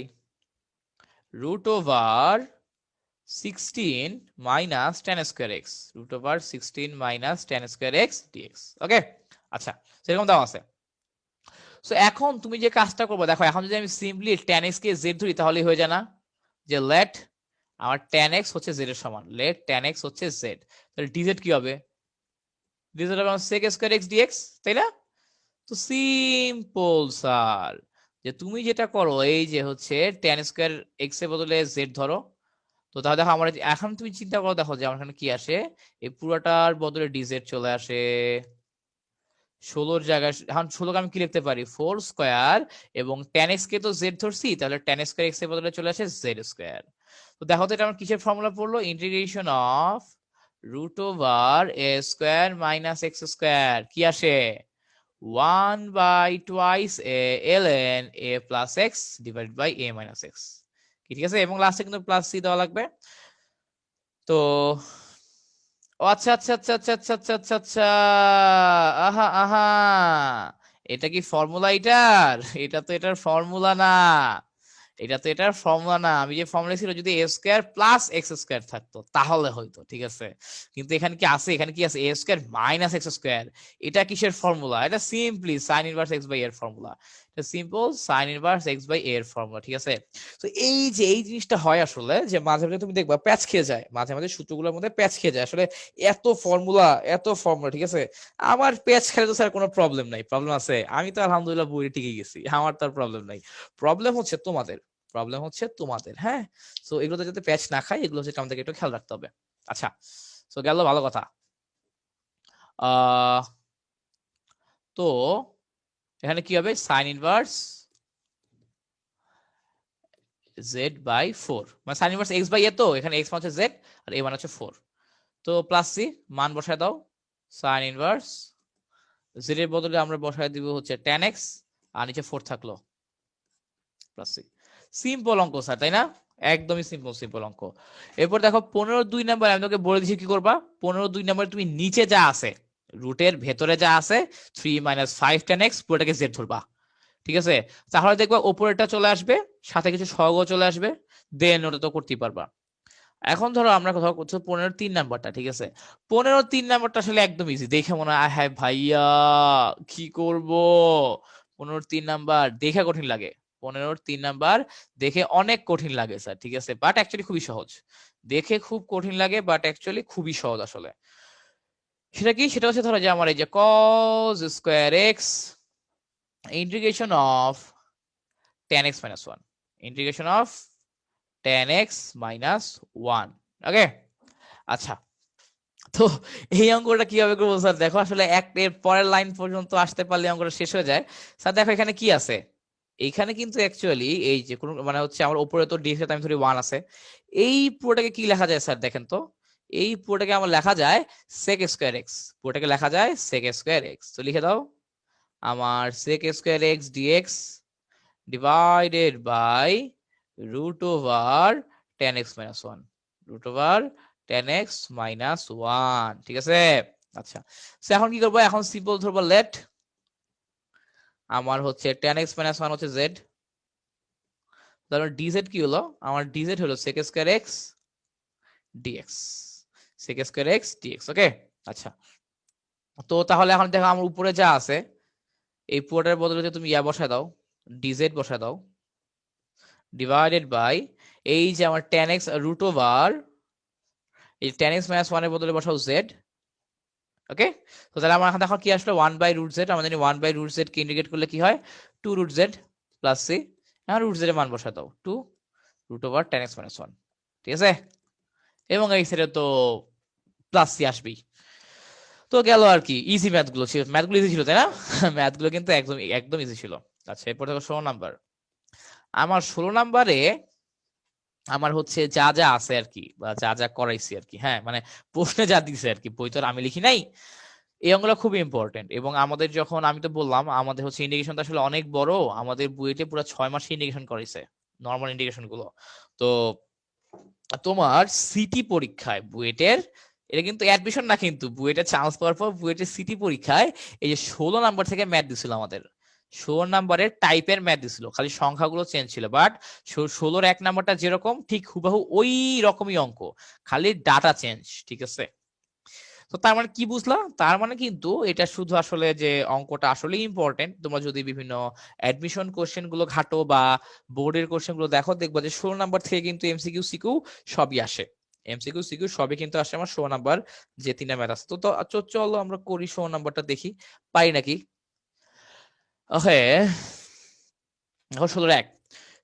root over 16 minus tan square x, root over 16 minus tan square x dx। ওকে, আচ্ছা, সেরকম দাও আছে। সো এখন তুমি যে কাজটা করবে দেখো, এখন যদি আমি সিম্পলি tan x কে z ধরি তাহলেই হয়ে যায় না? যে লেট আমার tan x হচ্ছে z এর সমান, লেট tan x হচ্ছে z, তাহলে dz কি হবে? dz হবে আমার sec square x dx, তাই না? তো সিম্পল স্যার, যে তুমি যেটা করো এই যে হচ্ছে tan স্কয়ার x এর বদলে z ধরো। তো তাহলে দেখো আমার এখন তুমি চিন্তা করো, দেখো যে আমার এখানে কি আসে, এই পুরোটার বদলে ডিজেড চলে আসে 16 জায়গায়। এখন 16 আমি কি লিখতে পারি, 4 স্কয়ার, এবং tan x কে তো z ধরছি, তাহলে tan স্কয়ার x এর বদলে চলে আসে z স্কয়ার। তো দেখো তো এটা আমার কিসের ফর্মুলা পড়লো, integration of root over a square minus x square, কি আসে 1/2 ln a plus x divide by a minus x। ঠিক আছে, এবং লাস্টে কিন্তু প্লাস সি দেওয়া লাগবে। তো ও আচ্ছা আচ্ছা আচ্ছা আচ্ছা আচ্ছা আচ্ছা আচ্ছা আচ্ছা, আহা আহা, এটা কি ফর্মুলা এটার? এটা তো এটার ফর্মুলা না, এটা তো এটার ফর্মুলা না। আমি যে ফর্মুলা ছিল যদি a square plus x square থাকতো তাহলে হয়তো ঠিক আছে, কিন্তু এখানে কি আছে, এখানে কি আছে a square minus x square. এটা কিসের ফর্মুলা? এটা simply sine inverse x by এর ফর্মুলা, এটা simple sine inverse x by এর ফর্মুলা। ঠিক আছে, তো এই যে এই জিনিসটা হয় আসলে, যে মাঝে মাঝে তুমি দেখবা প্যাচ খেয়ে যায়, মাঝে মাঝে সূত্রগুলোর মধ্যে প্যাচ খেয়ে যায় আসলে, এত ফর্মুলা এত ফর্মুলা। ঠিক আছে, আমার প্যাচ খেলে তো স্যার কোনো প্রবলেম নাই, প্রবলেম আছে? আমি তো আলহামদুলিল্লাহ বইয়ে টিকে গেছি, আমার তো আর প্রবলেম নাই। প্রবলেম হচ্ছে তোমাদের, প্রবলেম হচ্ছে তোমাদের, হ্যাঁ। সো এগুলোতে যাতে প্যাচ না খায়, এগুলো হচ্ছে আমাদেরকে একটু খেয়াল রাখতে হবে। আচ্ছা, সো গেল ভালো কথা। আহ তো এখানে কি হবে, সাইন ইনভার্স z/4, মানে sine inverse x by a, তো এখানে x মানে হচ্ছে z আর a মানে হচ্ছে 4। তো প্লাস সি মান বসায় দাও, সাইন ইনভার্স z এর বদলে আমরা বসায় দিব হচ্ছে tan x, আর নিচে 4 থাকলো প্লাস সি। সিম্পল অঙ্ক স্যার, তাই না? একদমই সিম্পল সিম্পল অঙ্ক। এরপর দেখো 15-2 নাম্বার, আমি তোকে বলে দিচ্ছি কি করবা। 15-2 নাম্বার তুমি নিচে যা আছে, রুটের ভেতরে যা আছে 3 - 5 tan x পুরোটাকে z ধরবা। ঠিক আছে, তাহলে দেখবা উপরেরটা চলে আসবে, সাথে কিছু সহগ চলে আসবে, দেন ওটা তো করতেই পারবা। এখন ধরো আমরা কথা করছি 15-3 নাম্বারটা। ঠিক আছে, 15-3 নাম্বারটা আসলে একদম ইজি, দেখে মনে হয় হ্যাঁ ভাইয়া কি করব, 15-3 নাম্বার দেখে কঠিন লাগে। 15-র 3 নাম্বার দেখে অনেক কঠিন লাগে স্যার, ঠিক আছে, বাট অ্যাকচুয়ালি খুবই সহজ। দেখে খুব কঠিন লাগে বাট অ্যাকচুয়ালি খুবই সহজ আসলে। সেটা কি? সেটা হচ্ছে ধরো যে আমার এই যে cos square x integration of tan x minus 1, integration of tan x minus 1। ওকে, আচ্ছা, তো এই অঙ্কটা কিভাবে করবো স্যার? দেখো আসলে এর পরের লাইন পর্যন্ত আসতে পারলে অঙ্কটা শেষ হয়ে যায়। স্যার দেখো এখানে কি আছে, এইখানে কিন্তু অ্যাকচুয়ালি এই যে কোন মানে হচ্ছে আমার উপরে তো ডি এর সাথে আমি ধরি 1 আছে, এই পুরোটাকে কি লেখা যায় স্যার দেখেন তো? এই পুরোটাকে আমার লেখা যায় sec স্কয়ার এক্স, পুরোটাকে লেখা যায় sec স্কয়ার এক্স। তো লিখে দাও আমার sec square x dx divided by root over tan x minus 1, root over tan x minus 1, ঠিক আছে। আচ্ছা, সো এখন কি করবো? এখন সিম্পল ধরবো লেট আমার হচ্ছে tan x minus 1 হচ্ছে z, তাহলে dz কি হলো? আমার dz হলো sec square x dx, sec square x dx। ওকে, আচ্ছা, তো তাহলে এখন দেখো আমার উপরে যা আছে এই পুরোটার বদলে তুমি ইয়া বসায় দাও, dz বসায় দাও, ডিভাইডেড বাই এই যে আমার tan x রুট ওভার এই tan x minus 1 এর বদলে বসাও z। ওকে, তো তাহলে আমার এখন দেখো কি আসলো 1 বাই রুট z, আমরা জানি 1 বাই রুট z কে ইন্টিগ্রেট করলে কি হয় 2 রুট z প্লাস c। এখন রুট z এর মান বসায় দাও 2 root over tan x minus 1, ঠিক আছে, এবং এই সাইডে তো প্লাস c আসবেই। তো গেল আর কি, ইজি ম্যাথগুলো ছিল, ম্যাথগুলো ইজি ছিল তাই না? ম্যাথগুলো কিন্তু একদম একদম ইজি ছিল। আচ্ছা, এরপর দেখো 16 নাম্বার। আমার 16 নাম্বারে আমার হচ্ছে যা যা আছে আর কি, বা যা যা করাইছি আর কি, হ্যাঁ মানে প্রশ্নে যা দিছে আর কি, বই তো আর আমি লিখি নাই। এই অঙ্কগুলো খুব ইম্পর্টেন্ট, এবং আমাদের যখন আমি তো বললাম আমাদের হচ্ছে ইন্ডিকেশনটা আসলে অনেক বড়, আমাদের বুয়েটে পুরো 6 মাস ইন্ডিকেশন করাইছে, নর্মাল ইন্ডিকেশন গুলো। তো তোমার সিটি পরীক্ষায় বুয়েটের, এটা কিন্তু অ্যাডমিশন না, কিন্তু বুয়েটের চান্স পাওয়ার পর বুয়েটের সিটি পরীক্ষায় এই যে 16 নাম্বার থেকে ম্যাথ দিছিল আমাদের, 16 নাম্বারের টাইপের ম্যাথ দিছিল, খালি সংখ্যাগুলো চেঞ্জ ছিল, বাট 16-র 1 নাম্বারটা যেরকম ঠিক হুবহু ওই রকমই অঙ্ক, খালি ডাটা চেঞ্জ, ঠিক আছে। তো তার মানে কি বুঝলাম? তার মানে কিন্তু এটা শুধু আসলে যে অঙ্কটা আসলে ইম্পর্টেন্ট, তোমরা যদি বিভিন্ন অ্যাডমিশন কোশ্চেন গুলো ঘাটো বা বোর্ডের কোশ্চেন গুলো দেখো, দেখবা যে 16 নাম্বার থেকে কিন্তু এমসিকিউ সিকিউ সবই আসে, এমসিকিউ সিকিউ সবই কিন্তু আসে আমার 16 নাম্বার যে 3টা ম্যাথ আছে। তো চলো আমরা করি 16 নাম্বারটা, দেখি পারি নাকি। ওকে, এখন 16-1,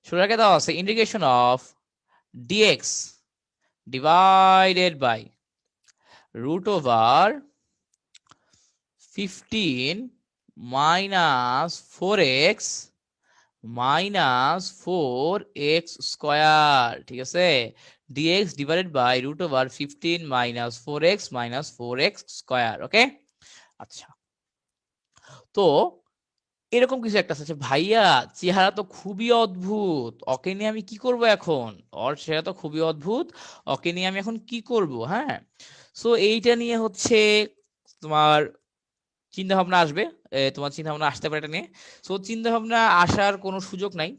16-1 দেওয়া আছে integration of dx divided by root over 15 minus 4x minus 4x square, ঠিক আছে, dx divided by root over 15 minus 4x minus 4x square. Okay, আচ্ছা, তো এরকম কিছু একটা আছে, ভাইয়া চেহারা তো খুবই অদ্ভুত, ওকে নিয়ে আমি কি করব এখন? ওর চেহারা তো খুবই অদ্ভুত, ওকে নিয়ে আমি এখন কি করব? হ্যাঁ, সো এইটা নিয়ে হচ্ছে তোমার চিন্তা ভাবনা আসবে, তোমার চিন্তা ভাবনা আসতে পারে এটা নিয়ে। সো চিন্তা ভাবনা আসার কোনো সুযোগ নাই,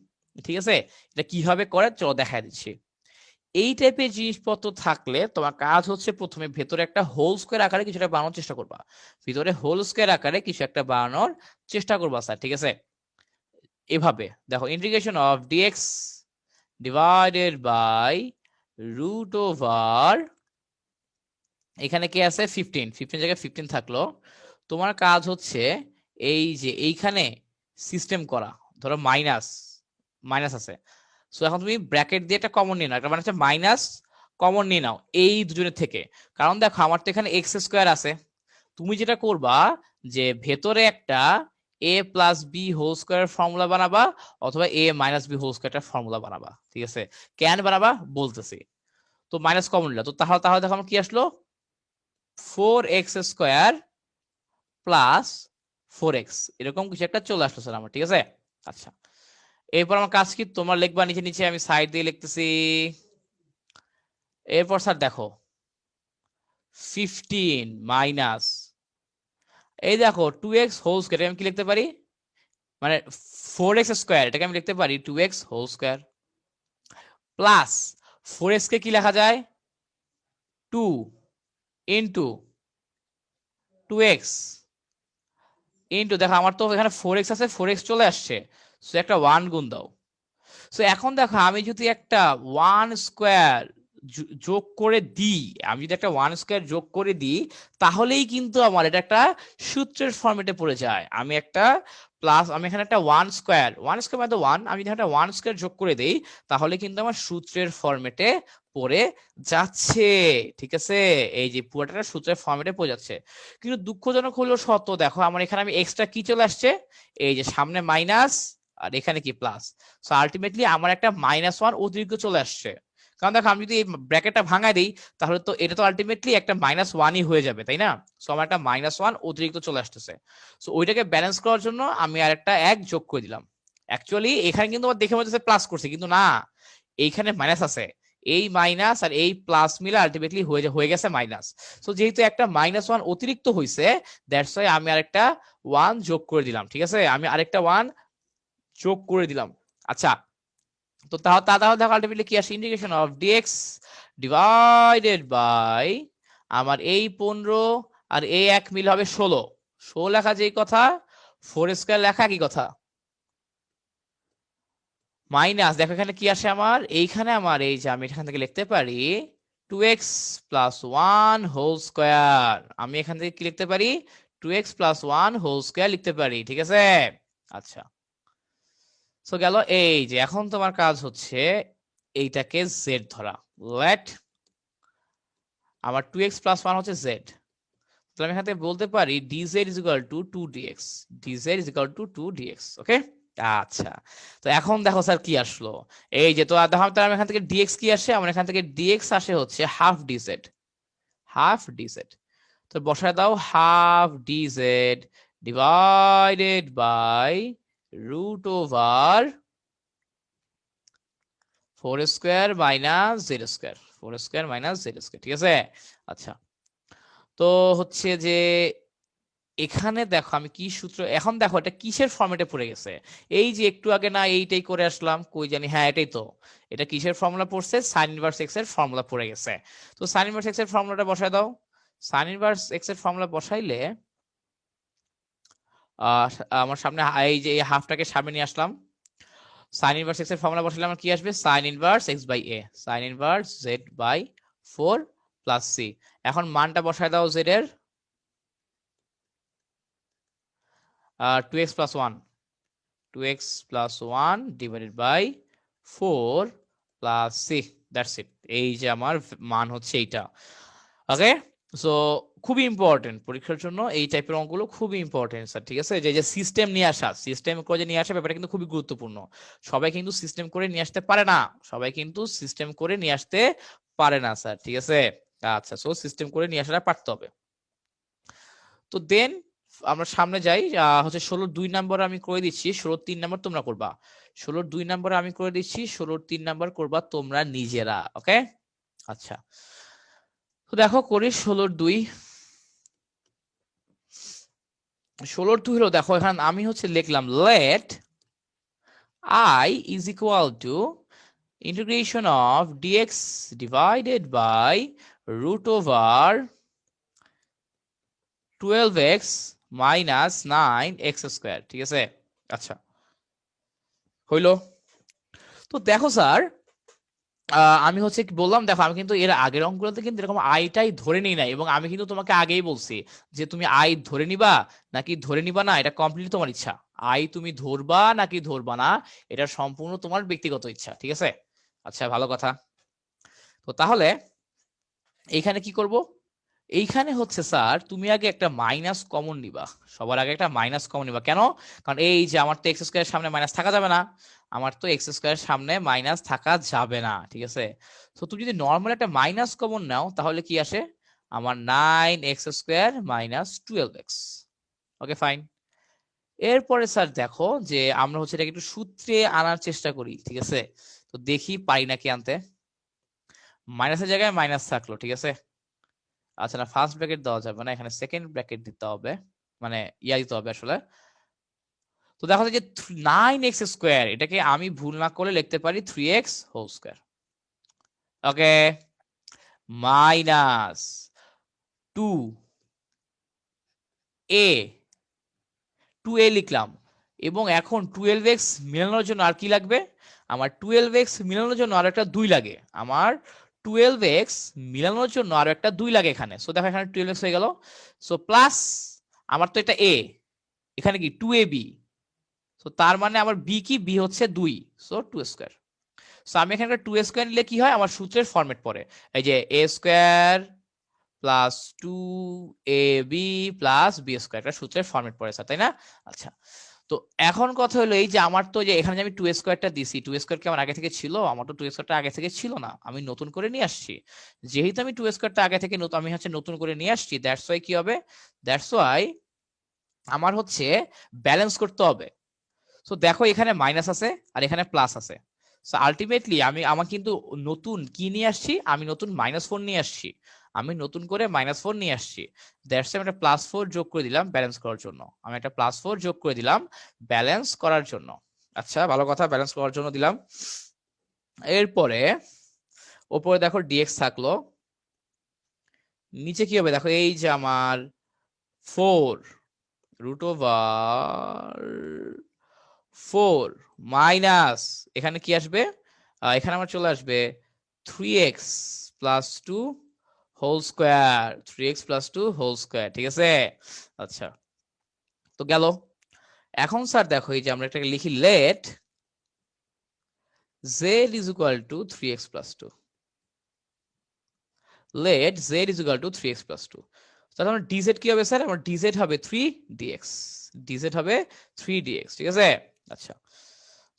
ঠিক আছে, এটা কিভাবে করে চলো দেখা দিচ্ছি। এই টাইপের জিনিসপত্র থাকলে তোমার কাজ হচ্ছে প্রথমে ভেতরে একটা হোল স্কোয়ার আকারে কিছু একটা বানানোর চেষ্টা করবা, ভিতরে হোল স্কোয়ার আকারে কিছু একটা বানানোর চেষ্টা করবা স্যার, ঠিক আছে। এভাবে দেখো integration of dx divided by root over, এখানে কি আছে 15, 15 জায়গায় 15 থাকলো, তোমার কাজ হচ্ছে এই যে এইখানে সিস্টেম করা, ধরো মাইনাস মাইনাস আছে, সো এখন তুমি ব্র্যাকেট দিয়ে একটা কমন নিয়ে নাও, একটা মানে হচ্ছে মাইনাস কমন নিয়ে নাও এই দুজনের থেকে, কারণ দেখো আমার তো এখানে এক্স স্কোয়ার আছে, তুমি যেটা করবা যে ভেতরে একটা a plus b whole square formula বানাবা, অথবা a minus b whole square formula বানাবা, ঠিক আছে, কেন বানাবা বলতেছি। তো মাইনাস কমন নিলা, তো তাহলে তাহলে দেখো আমার কি আসলো 4x স্কোয়ার প্লাস 4x, এরকম কিছু একটা চলে আসলো স্যার আমার, ঠিক আছে। আচ্ছা, এরপর আমার কাজ কি, তোমার লিখবা নিচে নিচে, আমি সাইড দিয়ে লিখতেছি। এরপর স্যার দেখো 15 মাইনাস এই দেখো 2x হোল স্কয়ার, আমি কি লিখতে পারি, মানে 4x স্কয়ার, এটাকে আমি লিখতে পারি 2x whole square plus 4x কে কি লেখা যায় 2 ইনটু 2x ইনটু, দেখো আমার তো এখানে 4x আছে, 4x চলে আসছে, সো একটা 1 গুণ দাও, সো এখন দেখো আমি যদি একটা 1 স্কয়ার যোগ করে দিই, আমি যদি একটা 1 স্কয়ার যোগ করে দিই, তাহলেই কিন্তু আমার এটা একটা সূত্রের ফরম্যাটে পড়ে যায়। আমি একটা প্লাস, আমি এখানে একটা 1 স্কয়ার মানে 1, আমি যদি একটা 1 স্কয়ার যোগ করে দেই, তাহলে কিন্তু আমার সূত্রের ফরম্যাটে পড়ে যাচ্ছে। ঠিক আছে, এই যে পুরোটা সূত্রের ফরম্যাটে পড়ে যাচ্ছে। কিন্তু দুঃখজনক হলো সত্য, দেখো আমার এখানে আমি এক্সট্রা কি চলে আসছে, এই যে সামনে মাইনাস আর এখানে কি প্লাস। সো আলটিমেটলি আমার একটা -1 অতিরিক্ত চলে আসছে। কারণ দেখো আমি যদি এই ব্র্যাকেটটা ভাঙাই দিই, তাহলে তো এটা তো আলটিমেটলি একটা -1ই হয়ে যাবে, তাই না? সো আমার একটা -1 অতিরিক্ত চলে আসতেছে। সো ওইটাকে ব্যালেন্স করার জন্য আমি আর একটা 1 যোগ করে দিলাম। অ্যাকচুয়ালি এখানে কিন্তু আমার দেখে মনে হচ্ছে প্লাস করছে, কিন্তু না, এইখানে মাইনাস আছে। এই মাইনাস আর এই প্লাস মিলে আলটিমেটলি হয়ে গেছে মাইনাস। সো যেহেতু একটা -1 অতিরিক্ত হয়েছে, দ্যাটস ওয়াই আমি আরেকটা 1 যোগ করে দিলাম। ঠিক আছে, আমি আরেকটা 1 যোগ করে দিলাম। আচ্ছা, তো তাহলে দেখো আলটিমেটলি কি আসে, integration of dx divided by আমার এই 15 আর এই 1 মিল হবে 16। 16 লেখা যেই কথা, 4 স্কয়ার লেখা কি কথা, মাইনাস। দেখো এখানে কি আসে আমার, এইখানে আমার এই যে আমি এখান থেকে লিখতে পারি 2x প্লাস 1 হোল স্কয়ার। আমি এখান থেকে কি লিখতে পারি, 2x প্লাস 1 হোল স্কয়ার লিখতে পারি। ঠিক আছে, আচ্ছা। সো গেল, এই যে এখন তোমার কাজ হচ্ছে এইটাকে জেড ধরা। লেট আমার 2x প্লাস 1 হচ্ছে জেড, তাহলে আমি এখান থেকে বলতে পারি dz is equal two 2dx, dz is equal two 2dx। ওকে, আচ্ছা। তো এখন দেখো স্যার কি আসলো, এই যে তো দেখো আমি এখান থেকে dx কি আসে, আমার এখান থেকে dx আসে হচ্ছে হাফ dz, হাফ dz। তো বসায় দাও half dz divided by root over 4 square minus z square, 4 square minus z square. ঠিক আছে, আচ্ছা। তো হচ্ছে যে এখানে দেখো আমি কি সূত্র, এখন দেখো এটা কিসের ফর্মেটে পড়ে গেছে। এই যে একটু আগে না এইটাই করে আসলাম, কই জানি, হ্যাঁ এটাই তো। এটা কিসের ফর্মুলা পড়ছে, সাইন ইনভার্স এক্স এর ফর্মুলা পড়ে গেছে। তো সাইন ইনভার্স এক্স এর ফর্মুলাটা বসায় দাও। সাইন ইনভার্স এক্স এর ফর্মুলা বসাইলে আমার সামনে এই যে এই হাফটাকে সামনে নিয়ে আসলাম। সাইন ইনভার্স এক্স এর ফর্মুলা বসাইলে আমার কি আসবে, sine inverse x by a, sine inverse z by 4 plus c. এখন মানটা বসায় দাও জেড এর, 2x plus 1, 2x plus 1 divided by 4 plus c, that's it. এই যে আমার মান হচ্ছে এইটা। ওকে, সো খুবই ইম্পর্টেন্ট পরীক্ষার জন্য এই টাইপের অঙ্কগুলো, খুবই ইম্পর্টেন্ট স্যার। ঠিক আছে, যে যে সিস্টেম নিয়ে আসা, সিস্টেম করে নিয়ে আসা ব্যাপারটা কিন্তু খুবই গুরুত্বপূর্ণ। সবাই কিন্তু সিস্টেম করে নিয়ে আসতে পারে না, সবাই কিন্তু সিস্টেম করে নিয়ে আসতে পারে না স্যার। ঠিক আছে, আচ্ছা। সো সিস্টেম করে নিয়ে আসাটা পারতে হবে। তো দেন আমরা সামনে যাই, হচ্ছে 16 2 নম্বর আমি করে দিচ্ছি, 16 3 নম্বর তোমরা করবা। 16 2 নম্বর আমি করে দিচ্ছি, 16 3 নম্বর করবা তোমরা নিজেরা। ওকে, আচ্ছা। তো দেখো করি 16 2, 16 2 হলো, দেখো এখানে আমি হচ্ছে লিখলাম late I is equal to integration of dx divided by root over 12x minus 9x square। ঠিক আছে, আচ্ছা হইলো। তো দেখো স্যার, আমি হচ্ছে কি বললাম, দেখো আমি কিন্তু এর আগের অঙ্কগুলোতে কিন্তু এরকম আইটাই ধরে নিই না, এবং আমি কিন্তু তোমাকে আগেই বলছি যে তুমি আই ধরে নিবা নাকি ধরে নিবা না, এটা কমপ্লিট তোমার ইচ্ছা। আই তুমি ধরবা নাকি ধরবা না, এটা সম্পূর্ণ তোমার ব্যক্তিগত ইচ্ছা। ঠিক আছে, আচ্ছা ভালো কথা। তো তাহলে এইখানে কি করব, এইখানে হচ্ছে স্যার তুমি আগে একটা মাইনাস কমন নিবা, সবার আগে একটা মাইনাস কমন নিবা। কেন, কারণ এই যে আমার তো এক্স স্কয়ারের সামনে মাইনাস থাকা যাবে না, আমার তো এক্স স্কয়ারের সামনে মাইনাস থাকা যাবে না। ঠিক আছে, তো তুমি যদি নর্মাল একটা মাইনাস কমন নাও, তাহলে কি আসে, আমার 9x square minus 12x। Okay fine. এরপরে স্যার দেখো যে আমরা হচ্ছে এটাকে একটু সূত্রে আনার চেষ্টা করি। ঠিক আছে, তো দেখি পাই নাকি আনতে। মাইনাসের জায়গায় মাইনাস থাকলো, ঠিক আছে। আচ্ছা, না ফার্স্ট ব্র্যাকেট দেওয়া যাবে না, এখানে সেকেন্ড ব্র্যাকেট দিতে হবে, মানে দিতে হবে আসলে। তো দেখো যে 9x স্কয়ার, এটাকে আমি ভুল না করে লিখতে পারি 3x হোল স্কয়ার। ওকে, মাইনাস 2a, 2a লিখলাম, এবং এখন 12x মেলানোর জন্য আর কি লাগবে, আমার 12x মিলানোর জন্য আরো একটা 2 লাগে, আমার 12x মিলানোর জন্য আরো একটা 2 লাগে এখানে। সো দেখো এখানে 12x হয়ে গেল। সো প্লাস আমার তো এটা a, এখানে কি 2ab, সো তার মানে আমার b কি, b হচ্ছে 2, সো 2 স্কয়ার। সো আমি এখানে 2 স্কয়ার নিলে কি হয়, আমার সূত্রের ফরম্যাট পড়ে এই যে a square plus 2ab plus b square, একটা সূত্রের ফরম্যাট পড়ে স্যার, তাই না? আচ্ছা, তো এখন কথা হলো এই যে আমার তো যে এখানে যে আমি 2 স্কয়ারটা দিছি, 2 স্কয়ার কি আমার আগে থেকে ছিল? আমার তো 2 স্কয়ারটা আগে থেকে ছিল না, আমি নতুন করে নিয়ে আসছি। যেহেতু আমি 2 স্কয়ারটা আগে থেকে আমি হচ্ছে নতুন করে নিয়ে আসছি, দ্যাটস ওয়াই কি হবে, দ্যাটস ওয়াই আমার হচ্ছে ব্যালেন্স করতে হবে। সো দেখো এখানে মাইনাস আছে আর এখানে প্লাস আছে। সো আলটিমেটলি আমার কিন্তু নতুন কি নিয়ে আসছি, আমি নতুন -4 নিয়ে আসছি, আমি নতুন করে -4 নিয়ে আসছি। দ্যাটস আমি একটা +4 যোগ করে দিলাম ব্যালেন্স করার জন্য, আমি একটা +4 যোগ করে দিলাম ব্যালেন্স করার জন্য। আচ্ছা, ভালো কথা, ব্যালেন্স করার জন্য দিলাম। এরপরে ওপরে দেখো ডিএক্স থাকলো, নিচে কি হবে দেখো, এই যে আমার 4 মাইনাস এখানে কি আসবে, এখানে আমার চলে আসবে 3x plus 2 whole square, 3x plus 2 whole square, ঠিক আছে? আচ্ছা, তো গেল। এখন স্যার দেখো এই যে আমরা এটাকে লিখি, let z is equal to 3x plus 2, let z is equal to 3x plus 2। তাহলে আমার dz কি হবে স্যার, আমার dz হবে 3dx, dz হবে 3dx, ঠিক আছে? আচ্ছা,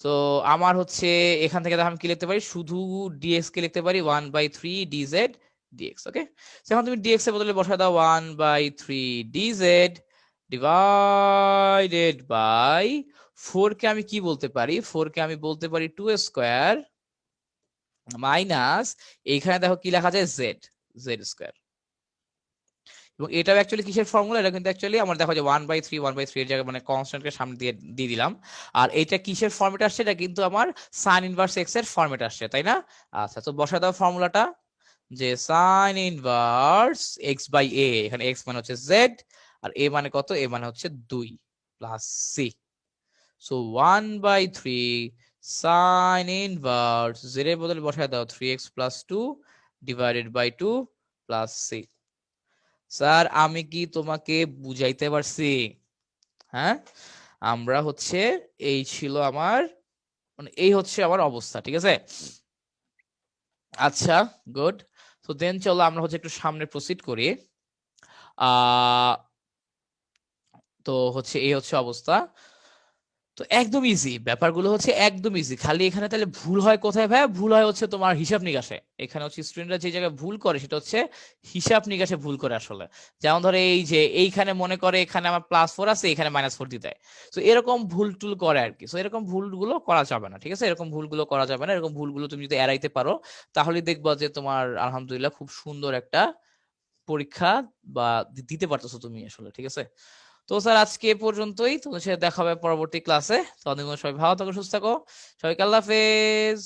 তো আমার হচ্ছে এখান থেকে আমি কি লিখতে পারি, শুধু dx কে লিখতে পারি 1/3 dz dx। ওকে, এখন তুমি dx এর বদলে বসায় দাও 1/3 dz ডিভাইডেড বাই 4 কে আমি কি বলতে পারি, 4 কে আমি বলতে পারি 2 স্কয়ার মাইনাস এইখানে দেখো কি লেখা যায়, z, z স্কয়ার। এবং এটাও অ্যাকচুয়ালি কিসের ফর্মুলা, এটা কিন্তু অ্যাকচুয়ালি আমার দেখো যে 1/3 এর জায়গায় মানে কনস্ট্যান্টকে সামনে দিয়ে দিয়ে দিলাম। আর এটা কিসের ফর্মেট আসছে, এটা কিন্তু আমার সাইন ইনভার্স এক্স এর ফর্মেট আসছে, তাই না? আচ্ছা, তো বসায় দাও ফর্মুলাটা, যে সাইন ইনভার্স এক্স বাই এ, এখানে এক্স মানে হচ্ছে জেড আর এ মানে কত, এ মানে হচ্ছে 2 প্লাস সি। সো 1/3 সাইন ইনভার্স জেড এর বদলে বসায় দাও 3x plus 2 divided by 2 plus c. Sir আমি কি তোমাকে বুঝাইতে পারছি? হ্যাঁ, আমরা হচ্ছে এই ছিল আমার, মানে এই হচ্ছে আমার অবস্থা, ঠিক আছে? আচ্ছা, গুড। তো দেন চলো আমরা হচ্ছে একটু সামনে প্রসিড করি। তো হচ্ছে এই হচ্ছে অবস্থা। তো একদম ইজি, ব্যাপারগুলো হচ্ছে একদম ইজি, খালি এখানে তাহলে ভুল হয় কোথায় ভাই, ভুল হয় হচ্ছে তোমার হিসাব নিকাশে। এখানে হচ্ছে স্টুডেন্টরা যে জায়গায় ভুল করে সেটা হচ্ছে হিসাব নিকাশে ভুল করে আসলে। যেমন ধরে এই যে এইখানে মনে করে এখানে আমার +4 আছে, এখানে -4 দিয়ে দেয়। তো এরকম ভুল টুল করে আর কি। তো এরকম ভুলগুলো করা যাবে না, ঠিক আছে? এরকম ভুলগুলো করা যাবে না। এরকম ভুলগুলো তুমি যদি এড়াইতে পারো তাহলে দেখবা যে তোমার আলহামদুলিল্লাহ খুব সুন্দর একটা পরীক্ষা বা দিতে পারতেছো তুমি আসলে, ঠিক আছে? তো স্যার আজকে এ পর্যন্তই, তোমার সাথে দেখা হবে পরবর্তী ক্লাসে। ততদিন সবাই ভালো থাকো, সুস্থ থাকো, সবাইকে আল্লাহ হাফেজ।